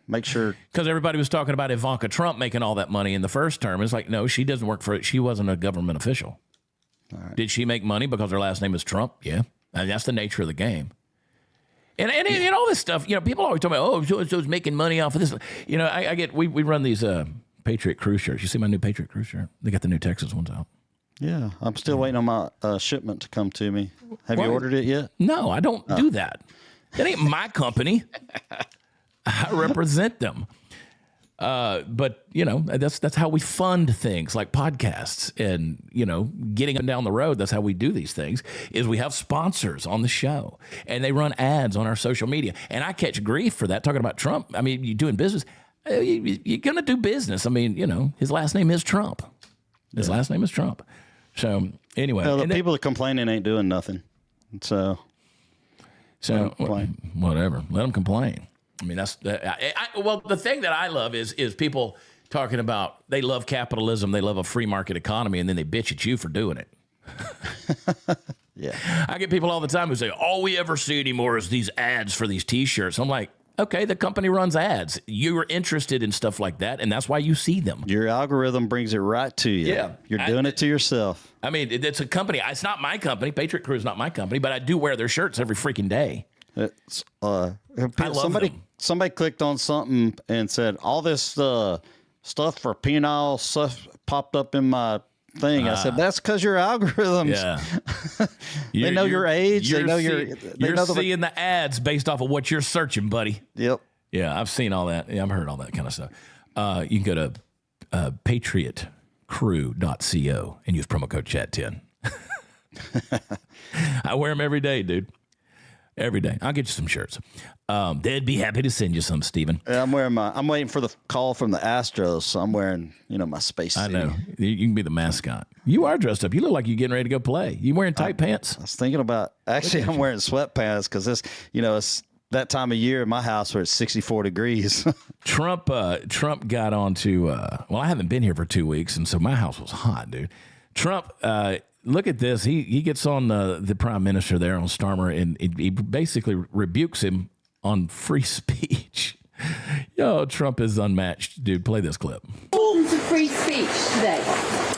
make sure. Because everybody was talking about Ivanka Trump making all that money in the first term. It's like, no, she doesn't work for it. She wasn't a government official. Right. Did she make money because her last name is Trump? Yeah. And that's the nature of the game. And all this stuff, people always talk about, so making money off of this. We run these Patriot Cruise shirts. You see my new Patriot Cruise shirt? They got the new Texas ones out. Yeah. I'm still waiting on my shipment to come to me. Have you ordered it yet? No, I don't do that. That ain't my company. I represent them. But that's how we fund things like podcasts and, getting them down the road. That's how we do these things is we have sponsors on the show and they run ads on our social media. And I catch grief for that. Talking about Trump. I mean, you're doing business. You're going to do business. I mean, his last name is Trump. His last name is Trump. So anyway, the people that complaining ain't doing nothing. So whatever, let them complain. I mean, the thing that I love is people talking about they love capitalism, they love a free market economy, and then they bitch at you for doing it. Yeah. I get people all the time who say, all we ever see anymore is these ads for these T-shirts. I'm like, okay, the company runs ads. You're interested in stuff like that, and that's why you see them. Your algorithm brings it right to you. Yeah. You're doing it to yourself. I mean, it's a company. It's not my company. Patriot Crew is not my company, but I do wear their shirts every freaking day. It's, I love them. Somebody clicked on something and said, all this stuff for penile stuff popped up in my thing. I said, that's because your algorithms. Yeah. They know your age. They know you're seeing the ads based off of what you're searching, buddy. Yep. Yeah, I've seen all that. Yeah, I've heard all that kind of stuff. You can go to patriotcrew.co and use promo code chat10. I wear them every day, dude. Every day. I'll get you some shirts. They'd be happy to send you some, Stephen. Yeah, I'm waiting for the call from the Astros, so I'm wearing, my space suit. I know. You can be the mascot. You are dressed up. You look like you're getting ready to go play. You wearing tight pants? I was thinking about, actually, I'm wearing sweatpants because this, it's that time of year in my house where it's 64 degrees. Trump got onto, I haven't been here for 2 weeks, and so my house was hot, dude. Trump, look at this. He gets on the prime minister there on Starmer, and he basically rebukes him on free speech. Yo, Trump is unmatched, dude. Play this clip. Importance of free speech today.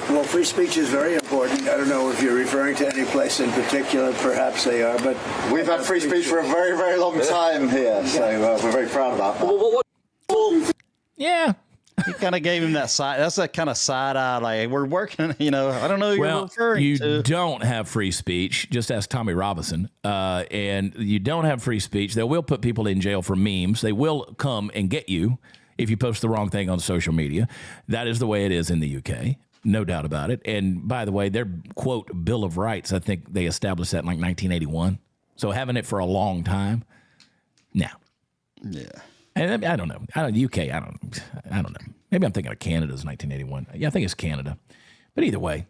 Well, free speech is very important. I don't know if you're referring to any place in particular. Perhaps they are, but we've had free speech for a very, very long time here, so we're very proud about that. Yeah. He kind of gave him that side. That's that kind of side eye. Like, we're working, I don't know who you're referring to. You don't have free speech. Just ask Tommy Robinson. And you don't have free speech. They will put people in jail for memes. They will come and get you if you post the wrong thing on social media. That is the way it is in the UK. No doubt about it. And by the way, their, quote, Bill of Rights, I think they established that in like 1981. So having it for a long time. Now. Yeah. And I don't know. UK, I don't know. Maybe I'm thinking of Canada's 1981. Yeah, I think it's Canada. But either way,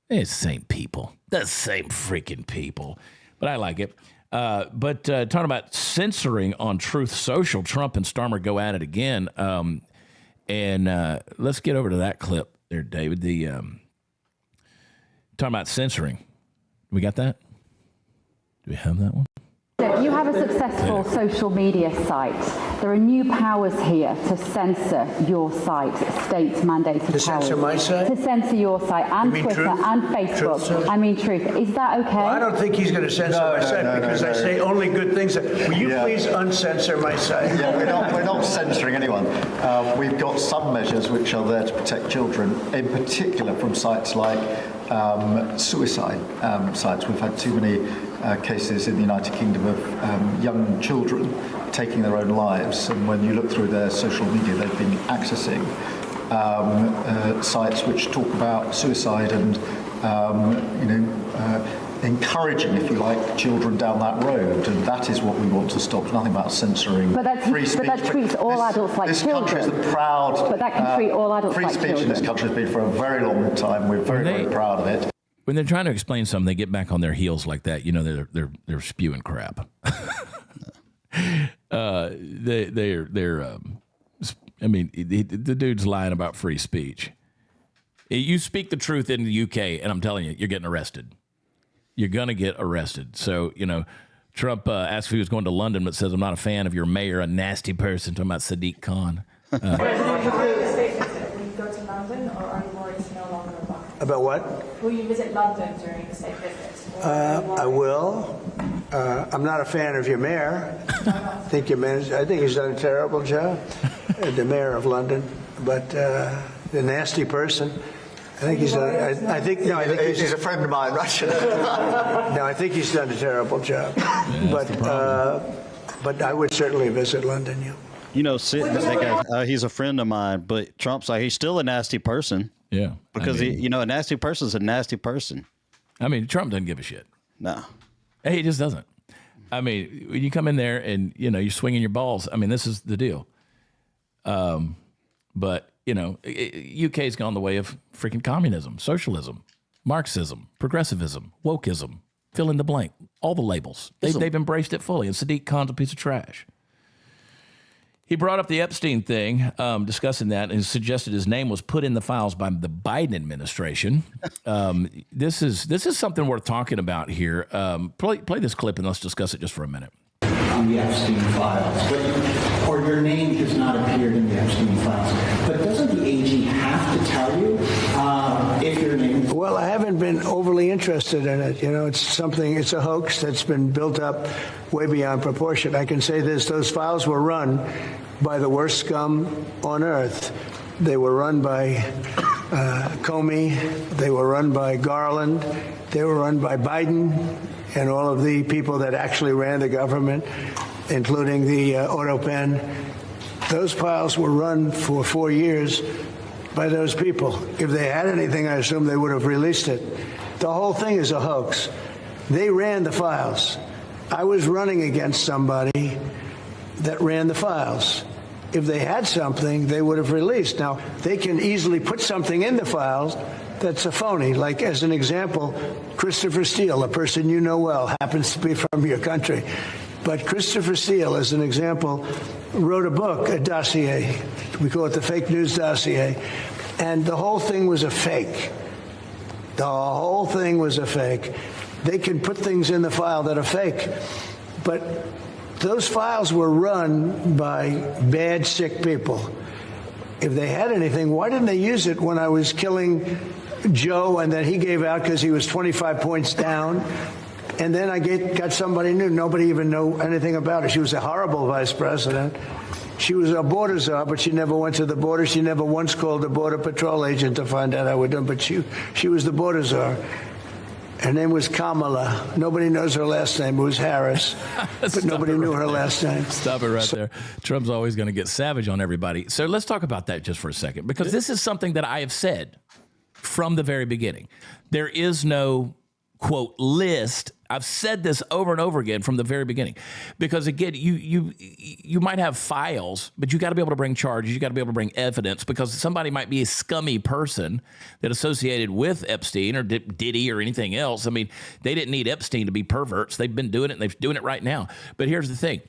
it's the same people. The same freaking people. But I like it. But talking about censoring on Truth Social, Trump and Starmer go at it again. And let's get over to that clip there, David. Talking about censoring. We got that? Do we have that one? You have a successful social media site. There are new powers here to censor your site, state-mandated powers. To censor my site? To censor your site and Twitter Truth? and Facebook. Truth. Is that okay? Well, I don't think he's going to censor my site because I say only good things. Will you please uncensor my site? Yeah, we're not censoring anyone. We've got some measures which are there to protect children, in particular from sites like suicide sites. We've had too many cases in the United Kingdom of young children taking their own lives, and when you look through their social media, they've been accessing sites which talk about suicide and encouraging, if you like, children down that road, and that is what we want to stop. It's nothing about censoring free speech. But that treats all adults like children. This country is proud. But that can treat all adults like children. Free speech in this country has been for a very long time. We're very proud of it. When they're trying to explain something, they get back on their heels like that. They're spewing crap. The dude's lying about free speech. You speak the truth in the UK, and I'm telling you, you're getting arrested. You're gonna get arrested. So Trump asked if he was going to London, but says, "I'm not a fan of your mayor, a nasty person." Talking about Sadiq Khan. About what? Will you visit London during the state visit? I will. I'm not a fan of your mayor. I think he's done a terrible job, the mayor of London. But the nasty person, I think he's done. I think he's a friend of mine, right? No, I think he's done a terrible job. Yeah, but I would certainly visit London. Yeah. He's a friend of mine, but Trump's like, he's still a nasty person. Yeah. Because, a nasty person is a nasty person. I mean, Trump doesn't give a shit. No. He just doesn't. I mean, when you come in there and, you're swinging your balls, I mean, this is the deal. But, UK's gone the way of freaking communism, socialism, Marxism, progressivism, wokeism, fill in the blank, all the labels. They've embraced it fully, and Sadiq Khan's a piece of trash. He brought up the Epstein thing, discussing that, and suggested his name was put in the files by the Biden administration. This is something worth talking about here. Play this clip and let's discuss it just for a minute. On the Epstein files, or your name has not appeared in the Epstein files. But doesn't the AG have to tell you if your name is... Well, I haven't been overly interested in it. It's a hoax that's been built up way beyond proportion. I can say this, those files were run by the worst scum on earth. They were run by Comey. They were run by Garland. They were run by Biden and all of the people that actually ran the government, including the auto pen. Those files were run for 4 years by those people. If they had anything, I assume they would have released it. The whole thing is a hoax. They ran the files. I was running against somebody that ran the files. If they had something, they would have released. Now, they can easily put something in the files that's a phony. Like, as an example, Christopher Steele, a person you know well, happens to be from your country. But Christopher Steele, as an example, wrote a book, a dossier. We call it the fake news dossier. And the whole thing was a fake. The whole thing was a fake. They can put things in the file that are fake. But those files were run by bad, sick people. If they had anything, why didn't they use it when I was killing Joe and then he gave out because he was 25 points down? And then I got somebody new. Nobody even knew anything about her. She was a horrible vice president. She was a border czar, but she never went to the border. She never once called a border patrol agent to find out how we're doing. But she was the border czar. Her name was Kamala. Nobody knows her last name. It was Harris. But nobody knew her last name. Stop it right there. Trump's always going to get savage on everybody. So let's talk about that just for a second, because this is something that I have said from the very beginning. There is no, quote, list. I've said this over and over again from the very beginning, because again, you might have files, but you got to be able to bring charges. You got to be able to bring evidence, because somebody might be a scummy person that associated with Epstein or Diddy or anything else. I mean, they didn't need Epstein to be perverts. They've been doing it, and they're doing it right now. But here's the thing.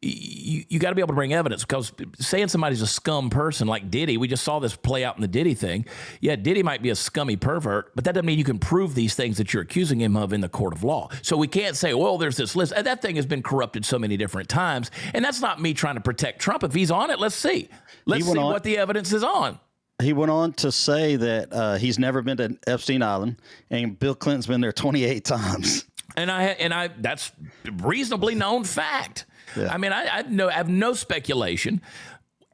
You got to be able to bring evidence, because saying somebody's a scum person like Diddy, we just saw this play out in the Diddy thing. Yeah, Diddy might be a scummy pervert, but that doesn't mean you can prove these things that you're accusing him of in the court of law. So we can't say, well, there's this list. That thing has been corrupted so many different times. And that's not me trying to protect Trump. If he's on it, let's see. Let's see what the evidence is on. He went on to say that he's never been to Epstein Island, and Bill Clinton's been there 28 times. And I that's reasonably known fact. Yeah. I mean, I have no speculation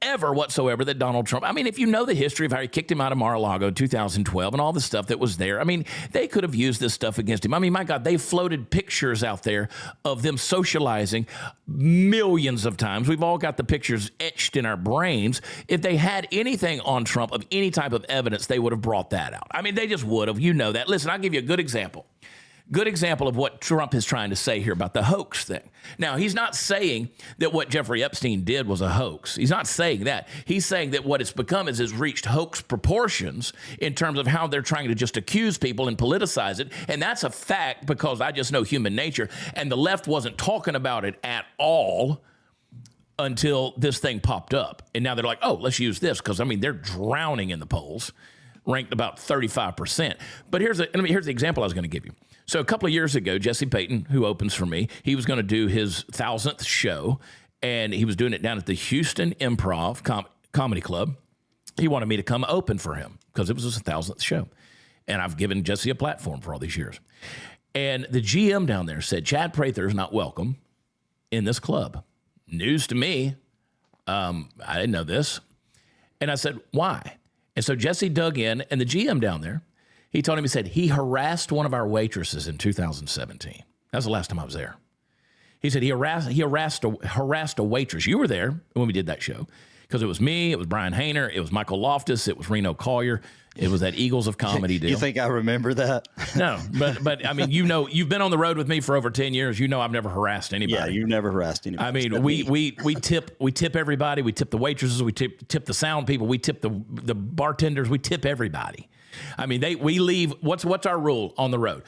ever whatsoever that Donald Trump, I mean, if you know the history of how he kicked him out of Mar-a-Lago in 2012 and all the stuff that was there, I mean, they could have used this stuff against him. I mean, my God, they floated pictures out there of them socializing millions of times. We've all got the pictures etched in our brains. If they had anything on Trump of any type of evidence, they would have brought that out. I mean, they just would have. You know that. Listen, I'll give you a good example. Good example of what Trump is trying to say here about the hoax thing. Now, he's not saying that what Jeffrey Epstein did was a hoax. He's not saying that. He's saying that what it's become is it's reached hoax proportions in terms of how they're trying to just accuse people and politicize it. And that's a fact, because I just know human nature. And the left wasn't talking about it at all until this thing popped up. And now they're like, oh, let's use this, because, I mean, they're drowning in the polls, ranked about 35%. But here's the example I was going to give you. So a couple of years ago, Jesse Payton, who opens for me, he was going to do his 1,000th show, and he was doing it down at the Houston Improv Comedy Club. He wanted me to come open for him because it was his 1,000th show. And I've given Jesse a platform for all these years. And the GM down there said, Chad Prather is not welcome in this club. News to me. I didn't know this. And I said, why? And so Jesse dug in, and the GM down there, he told him, he said, he harassed one of our waitresses in 2017. That was the last time I was there. He said he harassed a waitress. You were there when we did that show, because it was me, it was Brian Hayner, it was Michael Loftus, it was Reno Collier, it was that Eagles of Comedy deal. You think I remember that? No, but I mean, you know, you've been on the road with me for over 10 years. You know, I've never harassed anybody. Yeah, you've never harassed anybody. I mean, we tip everybody. We tip the waitresses. We tip the sound people. We tip the bartenders. We tip everybody. I mean, we leave. What's our rule on the road?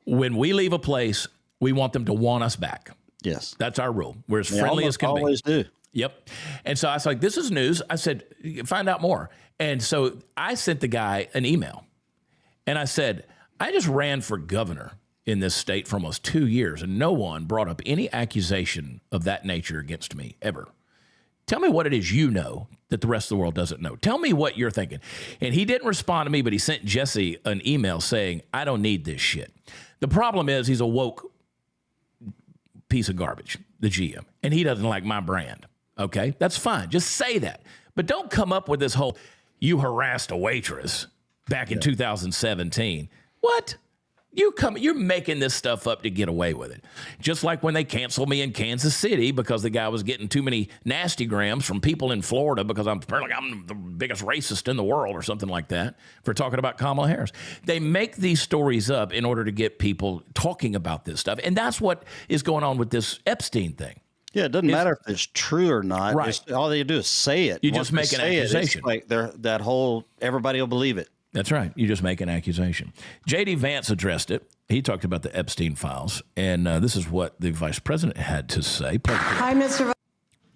When we leave a place, we want them to want us back. Yes, that's our rule. We're as friendly as can be. Always do. Yep. And so I was like, this is news. I said, find out more. And so I sent the guy an email, and I said, I just ran for governor in this state for almost 2 years, and no one brought up any accusation of that nature against me ever. Tell me what it is you know that the rest of the world doesn't know. Tell me what you're thinking. And he didn't respond to me, but he sent Jesse an email saying, I don't need this shit. The problem is he's a woke piece of garbage, the GM, and he doesn't like my brand. Okay, that's fine. Just say that. But don't come up with this whole, you harassed a waitress back in 2017. What? You're making this stuff up to get away with it. Just like when they canceled me in Kansas City because the guy was getting too many nasty grams from people in Florida because I'm the biggest racist in the world or something like that for talking about Kamala Harris. They make these stories up in order to get people talking about this stuff. And that's what is going on with this Epstein thing. Yeah, it doesn't matter if it's true or not. Right. All they do is say it. You just make an accusation. Everybody will believe it. That's right. You just make an accusation. J.D. Vance addressed it. He talked about the Epstein files, and this is what the vice president had to say. Hi, Mr.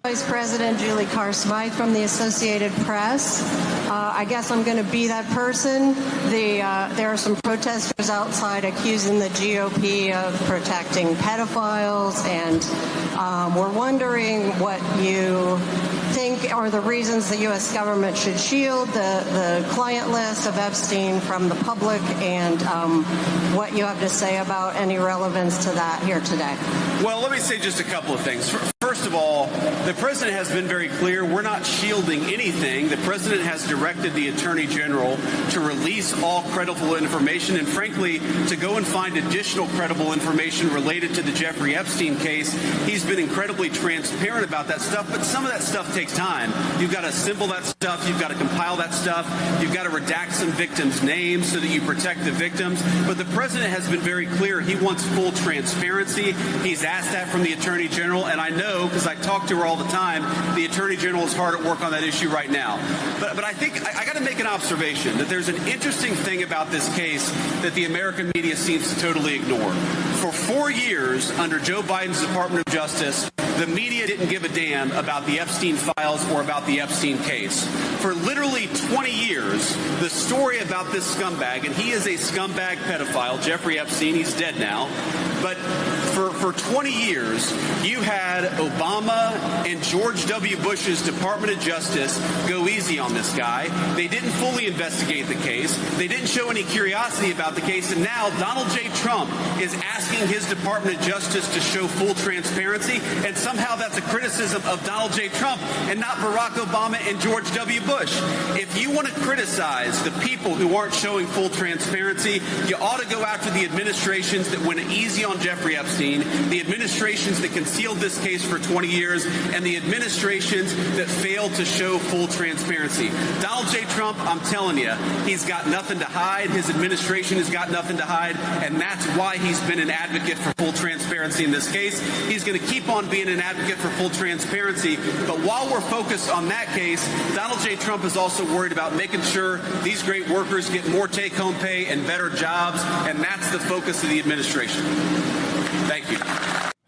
Vice President. Julie Carr-Smythe from the Associated Press. I guess I'm going to be that person. There are some protesters outside accusing the GOP of protecting pedophiles, and we're wondering what you think are the reasons the U.S. government should shield the client list of Epstein from the public, and what you have to say about any relevance to that here today. Well, let me say just a couple of things. First of all, the president has been very clear. We're not shielding anything. The president has directed the attorney general to release all credible information and, frankly, to go and find additional credible information related to the Jeffrey Epstein case. He's been incredibly transparent about that stuff, but some of that stuff takes time. You've got to assemble that stuff. You've got to compile that stuff. You've got to redact some victims' names so that you protect the victims. But the president has been very clear. He wants full transparency. He's asked that from the attorney general, and I know, because I talk to her all the time, the attorney general is hard at work on that issue right now. But I think I got to make an observation that there's an interesting thing about this case that the American media seems to totally ignore. For 4 years under Joe Biden's Department of Justice, the media didn't give a damn about the Epstein files or about the Epstein case. For literally 20 years, the story about this scumbag, and he is a scumbag pedophile, Jeffrey Epstein, he's dead now, but for 20 years, you had Obama and George W. Bush's Department of Justice go easy on this guy. They didn't fully investigate the case. They didn't show any curiosity about the case. And now Donald J. Trump is asking his Department of Justice to show full transparency. And somehow that's a criticism of Donald J. Trump and not Barack Obama and George W. Bush. If you want to criticize the people who aren't showing full transparency, you ought to go after the administrations that went easy on Jeffrey Epstein, the administrations that concealed this case for 20 years, and the administrations that failed to show full transparency. Donald J. Trump, I'm telling you, he's got nothing to hide. His administration has got nothing to hide, and that's why he's been an advocate for full transparency in this case. He's going to keep on being an advocate for full transparency, but while we're focused on that case, Donald J. Trump is also worried about making sure these great workers get more take-home pay and better jobs, and that's the focus of the administration. Thank you.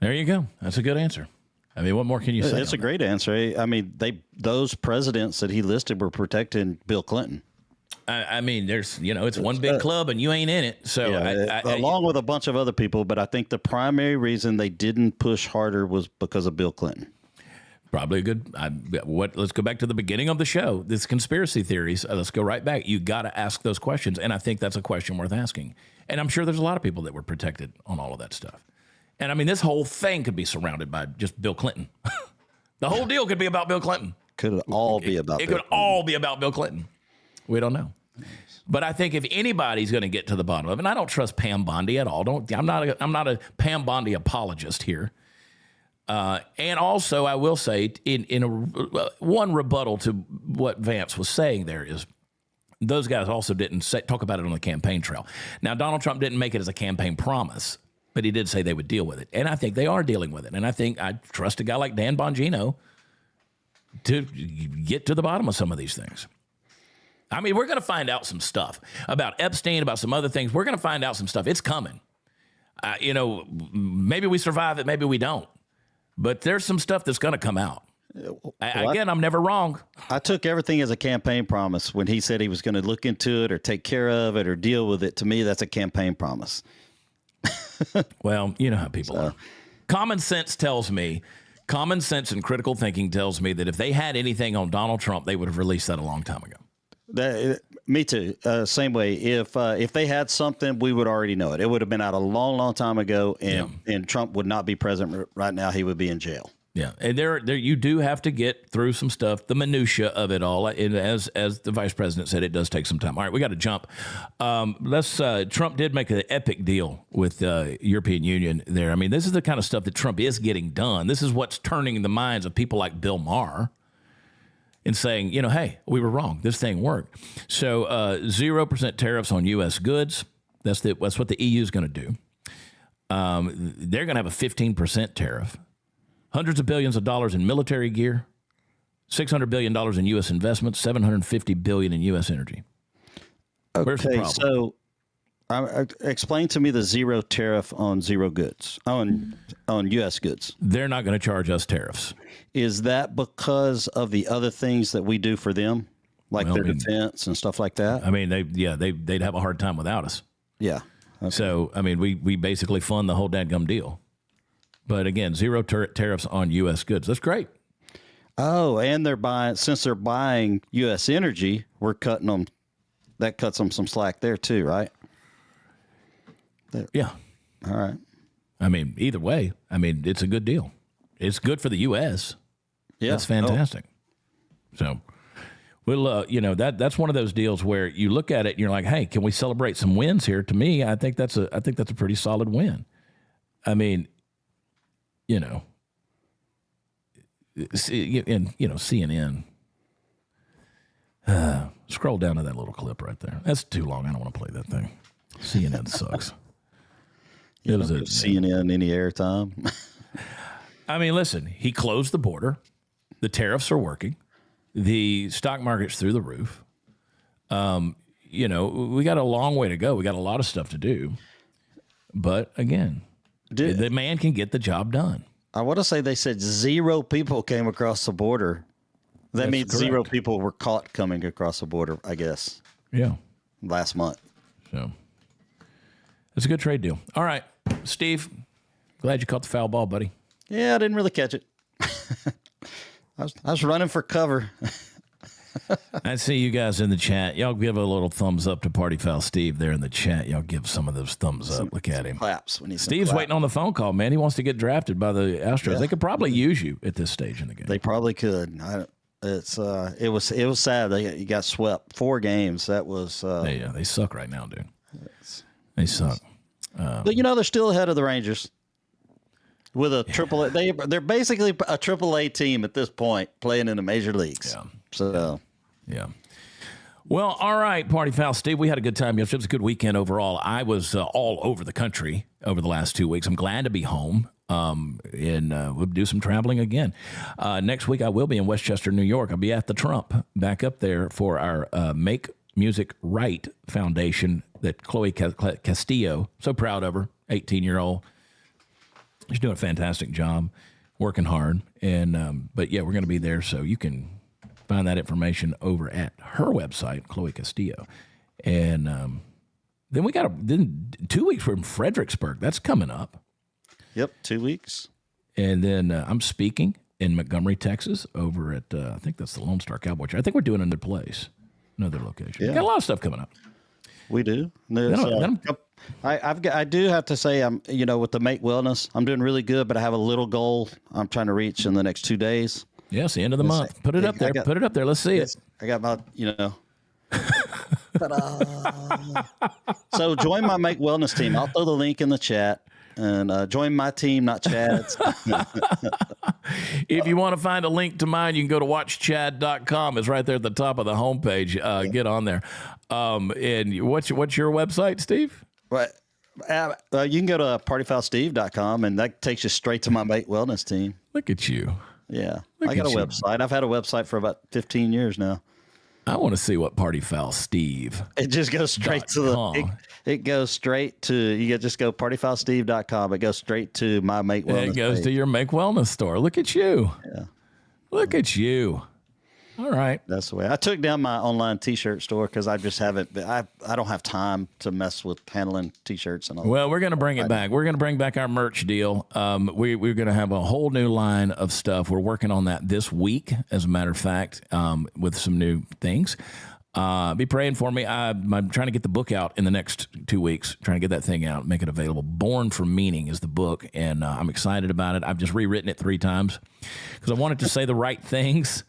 There you go. That's a good answer. I mean, what more can you say? It's a great answer. I mean, those presidents that he listed were protecting Bill Clinton. I mean, there's, it's one big club and you ain't in it. So yeah, along with a bunch of other people, but I think the primary reason they didn't push harder was because of Bill Clinton. Probably a good. Let's go back to the beginning of the show. This conspiracy theories. Let's go right back. You got to ask those questions, and I think that's a question worth asking. And I'm sure there's a lot of people that were protected on all of that stuff. And I mean, this whole thing could be surrounded by just Bill Clinton. The whole deal could be about Bill Clinton. Could all be about. It could all be about Bill Clinton. We don't know. But I think if anybody's going to get to the bottom of it, and I don't trust Pam Bondi at all. I'm not a Pam Bondi apologist here. And also, I will say, one rebuttal to what Vance was saying there is those guys also didn't talk about it on the campaign trail. Now, Donald Trump didn't make it as a campaign promise, but he did say they would deal with it. And I think they are dealing with it. And I think I trust a guy like Dan Bongino to get to the bottom of some of these things. I mean, we're going to find out some stuff about Epstein, about some other things. We're going to find out some stuff. It's coming. Maybe we survive it, maybe we don't. But there's some stuff that's going to come out. Again, I'm never wrong. I took everything as a campaign promise when he said he was going to look into it or take care of it or deal with it. To me, that's a campaign promise. Well, you know how people are. Common sense and critical thinking tells me that if they had anything on Donald Trump, they would have released that a long time ago. Me too. Same way. If they had something, we would already know it. It would have been out a long, long time ago, and Trump would not be president right now. He would be in jail. Yeah, and there you do have to get through some stuff, the minutia of it all. And as the vice president said, it does take some time. All right, we got to jump. Trump did make an epic deal with European Union there. I mean, this is the kind of stuff that Trump is getting done. This is what's turning the minds of people like Bill Maher and saying, hey, we were wrong. This thing worked. So 0% tariffs on U.S. goods. That's what the EU is going to do. They're going to have a 15% tariff. Hundreds of billions of dollars in military gear, $600 billion in U.S. investments, $750 billion in U.S. energy. Where's the problem? So explain to me the zero tariff on zero goods, on U.S. goods. They're not going to charge us tariffs. Is that because of the other things that we do for them, like their defense and stuff like that? I mean, they'd have a hard time without us. Yeah. Okay. So, I mean, we basically fund the whole dadgum deal. But again, zero tariffs on U.S. goods. That's great. Oh, and since they're buying U.S. energy, we're cutting them. That cuts them some slack there too, right? Yeah. All right. I mean, either way, it's a good deal. It's good for the U.S. Yeah. That's fantastic. So, we'll, that's one of those deals where you look at it and you're like, hey, can we celebrate some wins here? To me, I think that's a pretty solid win. I mean, CNN. Scroll down to that little clip right there. That's too long. I don't want to play that thing. CNN sucks. It was CNN any airtime. I mean, listen, he closed the border. The tariffs are working. The stock market's through the roof. We got a long way to go. We got a lot of stuff to do. But again, the man can get the job done. I want to say they said 0 people came across the border. That means correct. 0 people were caught coming across the border, I guess. Yeah. Last month. So it's a good trade deal. All right, Steve, glad you caught the foul ball, buddy. Yeah, I didn't really catch it. I was running for cover. I see you guys in the chat. Y'all give a little thumbs up to Party Foul Steve there in the chat. Y'all give some of those thumbs up. Look at him. Claps. Steve's waiting on the phone call, man. He wants to get drafted by the Astros. Yeah. They could probably use you at this stage in the game. They probably could. It was sad. You got swept 4 games. That was. They suck right now, dude. They suck. But they're still ahead of the Rangers. With a triple A, they're basically a triple A team at this point, playing in the major leagues. Yeah. So, yeah. Well, all right, Party Foul Steve. We had a good time yesterday. It was a good weekend overall. I was all over the country over the last 2 weeks. I'm glad to be home. And we'll do some traveling again. Next week, I will be in Westchester, New York. I'll be at the Trump back up there for our Make Music Right Foundation that Chloe Castillo, so proud of her, 18-year-old. She's doing a fantastic job, working hard. And but, yeah, we're going to be there, so you can find that information over at her website, Chloe Castillo. And then we got 2 weeks from Fredericksburg. That's coming up. Yep, 2 weeks. And then I'm speaking in Montgomery, Texas, over at, I think that's the Lone Star Cowboy Church. I think we're doing another place, another location. Yeah. We got a lot of stuff coming up. We do. I do have to say, I'm with the Make Wellness, I'm doing really good, but I have a little goal I'm trying to reach in the next 2 days. Yes, the end of the month. Put it up there. Put it up there. Let's see it. I got my, So join my Make Wellness team. I'll throw the link in the chat. And join my team, not Chad's. If you want to find a link to mine, you can go to watchchad.com. It's right there at the top of the homepage. Get on there. And what's your website, Steve? Right. You can go to partyfoulsteve.com, and that takes you straight to my Make Wellness team. Look at you. Yeah. I got a website. I've had a website for about 15 years now. I want to see what Party Foul Steve. It just goes straight to it goes straight to, you just go partyfoulsteve.com. It goes straight to my Make Wellness. It goes to your Make Wellness store. Look at you. Yeah. Look at you. All right. That's the way. I took down my online T-shirt store because I just haven't. I don't have time to mess with handling T-shirts and all. Well, we're going to bring it back. We're going to bring back our merch deal. We're going to have a whole new line of stuff. We're working on that this week, as a matter of fact, with some new things. Be praying for me. I'm trying to get the book out in the next 2 weeks, trying to get that thing out, make it available. Born for Meaning is the book, and I'm excited about it. I've just rewritten it 3 times because I wanted to say the right things,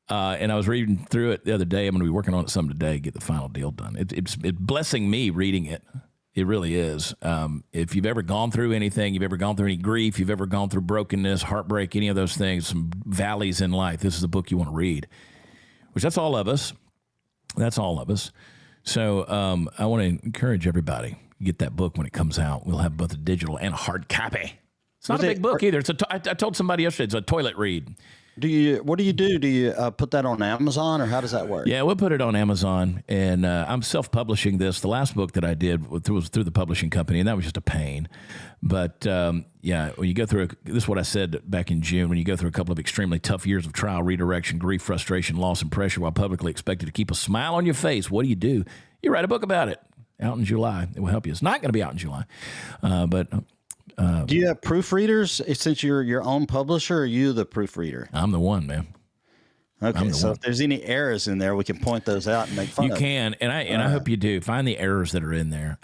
and I was reading through it the other day. I'm going to be working on it some today, get the final deal done. It's blessing me reading it. It really is. If you've ever gone through anything, you've ever gone through any grief, you've ever gone through brokenness, heartbreak, any of those things, some valleys in life, this is the book you want to read, which that's all of us. That's all of us. So I want to encourage everybody, get that book when it comes out. We'll have both a digital and a hard copy. It's not a big book either. I told somebody yesterday it's a toilet read. What do you do? Do you put that on Amazon, or how does that work? Yeah, we'll put it on Amazon, and I'm self-publishing this. The last book that I did was through the publishing company, and that was just a pain. But yeah, when you go through, this is what I said back in June, when you go through a couple of extremely tough years of trial, redirection, grief, frustration, loss, and pressure while publicly expected to keep a smile on your face, what do? You write a book about it. Out in July. It will help you. It's not going to be out in July, but... do you have proofreaders since you're your own publisher, or are you the proofreader? I'm the one, man. Okay, so if there's any errors in there, we can point those out and make fun of them. You can, and I hope you do. Find the errors that are in there.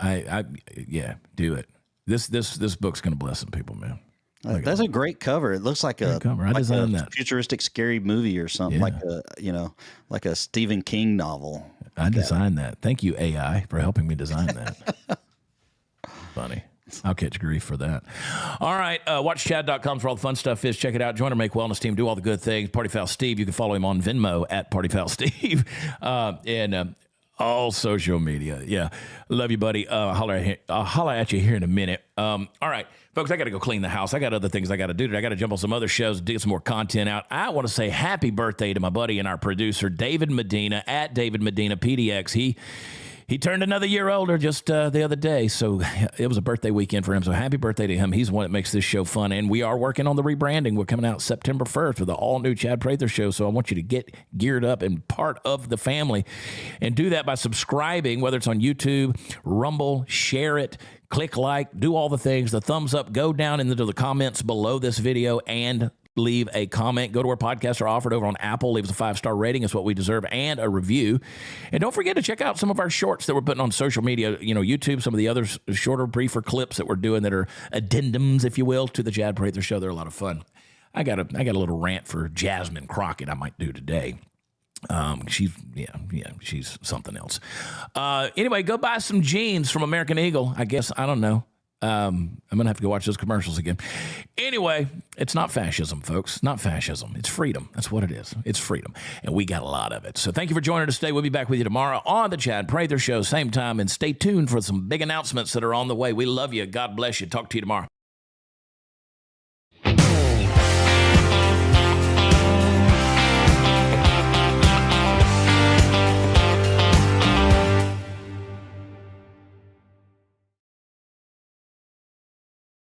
Yeah, do it. This book's going to bless some people, man. That's a great cover. It looks like a cover. I designed that. Futuristic scary movie or something, like a Stephen King novel. I designed that. Thank you, AI, for helping me design that. Funny. I'll catch grief for that. All right. WatchChad.com for all the fun stuff is. Check it out. Join our Make Wellness team. Do all the good things. Party Foul Steve. You can follow him on Venmo at Party Foul Steve. And all social media. Yeah. Love you, buddy. I'll holler at you here in a minute. All right. Folks, I got to go clean the house. I got other things I got to do today. I got to jump on some other shows, get some more content out. I want to say happy birthday to my buddy and our producer, David Medina, at David Medina PDX. He turned another year older just the other day, so it was a birthday weekend for him. So happy birthday to him. He's the one that makes this show fun, and we are working on the rebranding. We're coming out September 1st with the all-new Chad Prather show, so I want you to get geared up and part of the family, and do that by subscribing, whether it's on YouTube, Rumble, share it, click like, do all the things, the thumbs up, go down into the comments below this video, and leave a comment. Go to where podcasts are offered over on Apple. Leave us a 5-star rating. It's what we deserve, and a review. And don't forget to check out some of our shorts that we're putting on social media, YouTube, some of the other shorter, briefer clips that we're doing that are addendums, if you will, to the Chad Prather show. They're a lot of fun. I got a little rant for Jasmine Crockett I might do today. She's something else. Anyway, go buy some jeans from American Eagle. I guess, I don't know. I'm going to have to go watch those commercials again. Anyway, it's not fascism, folks. Not fascism. It's freedom. That's what it is. It's freedom. And we got a lot of it. So thank you for joining us today. We'll be back with you tomorrow on the Chad Prather Show, same time. And stay tuned for some big announcements that are on the way. We love you. God bless you. Talk to you tomorrow.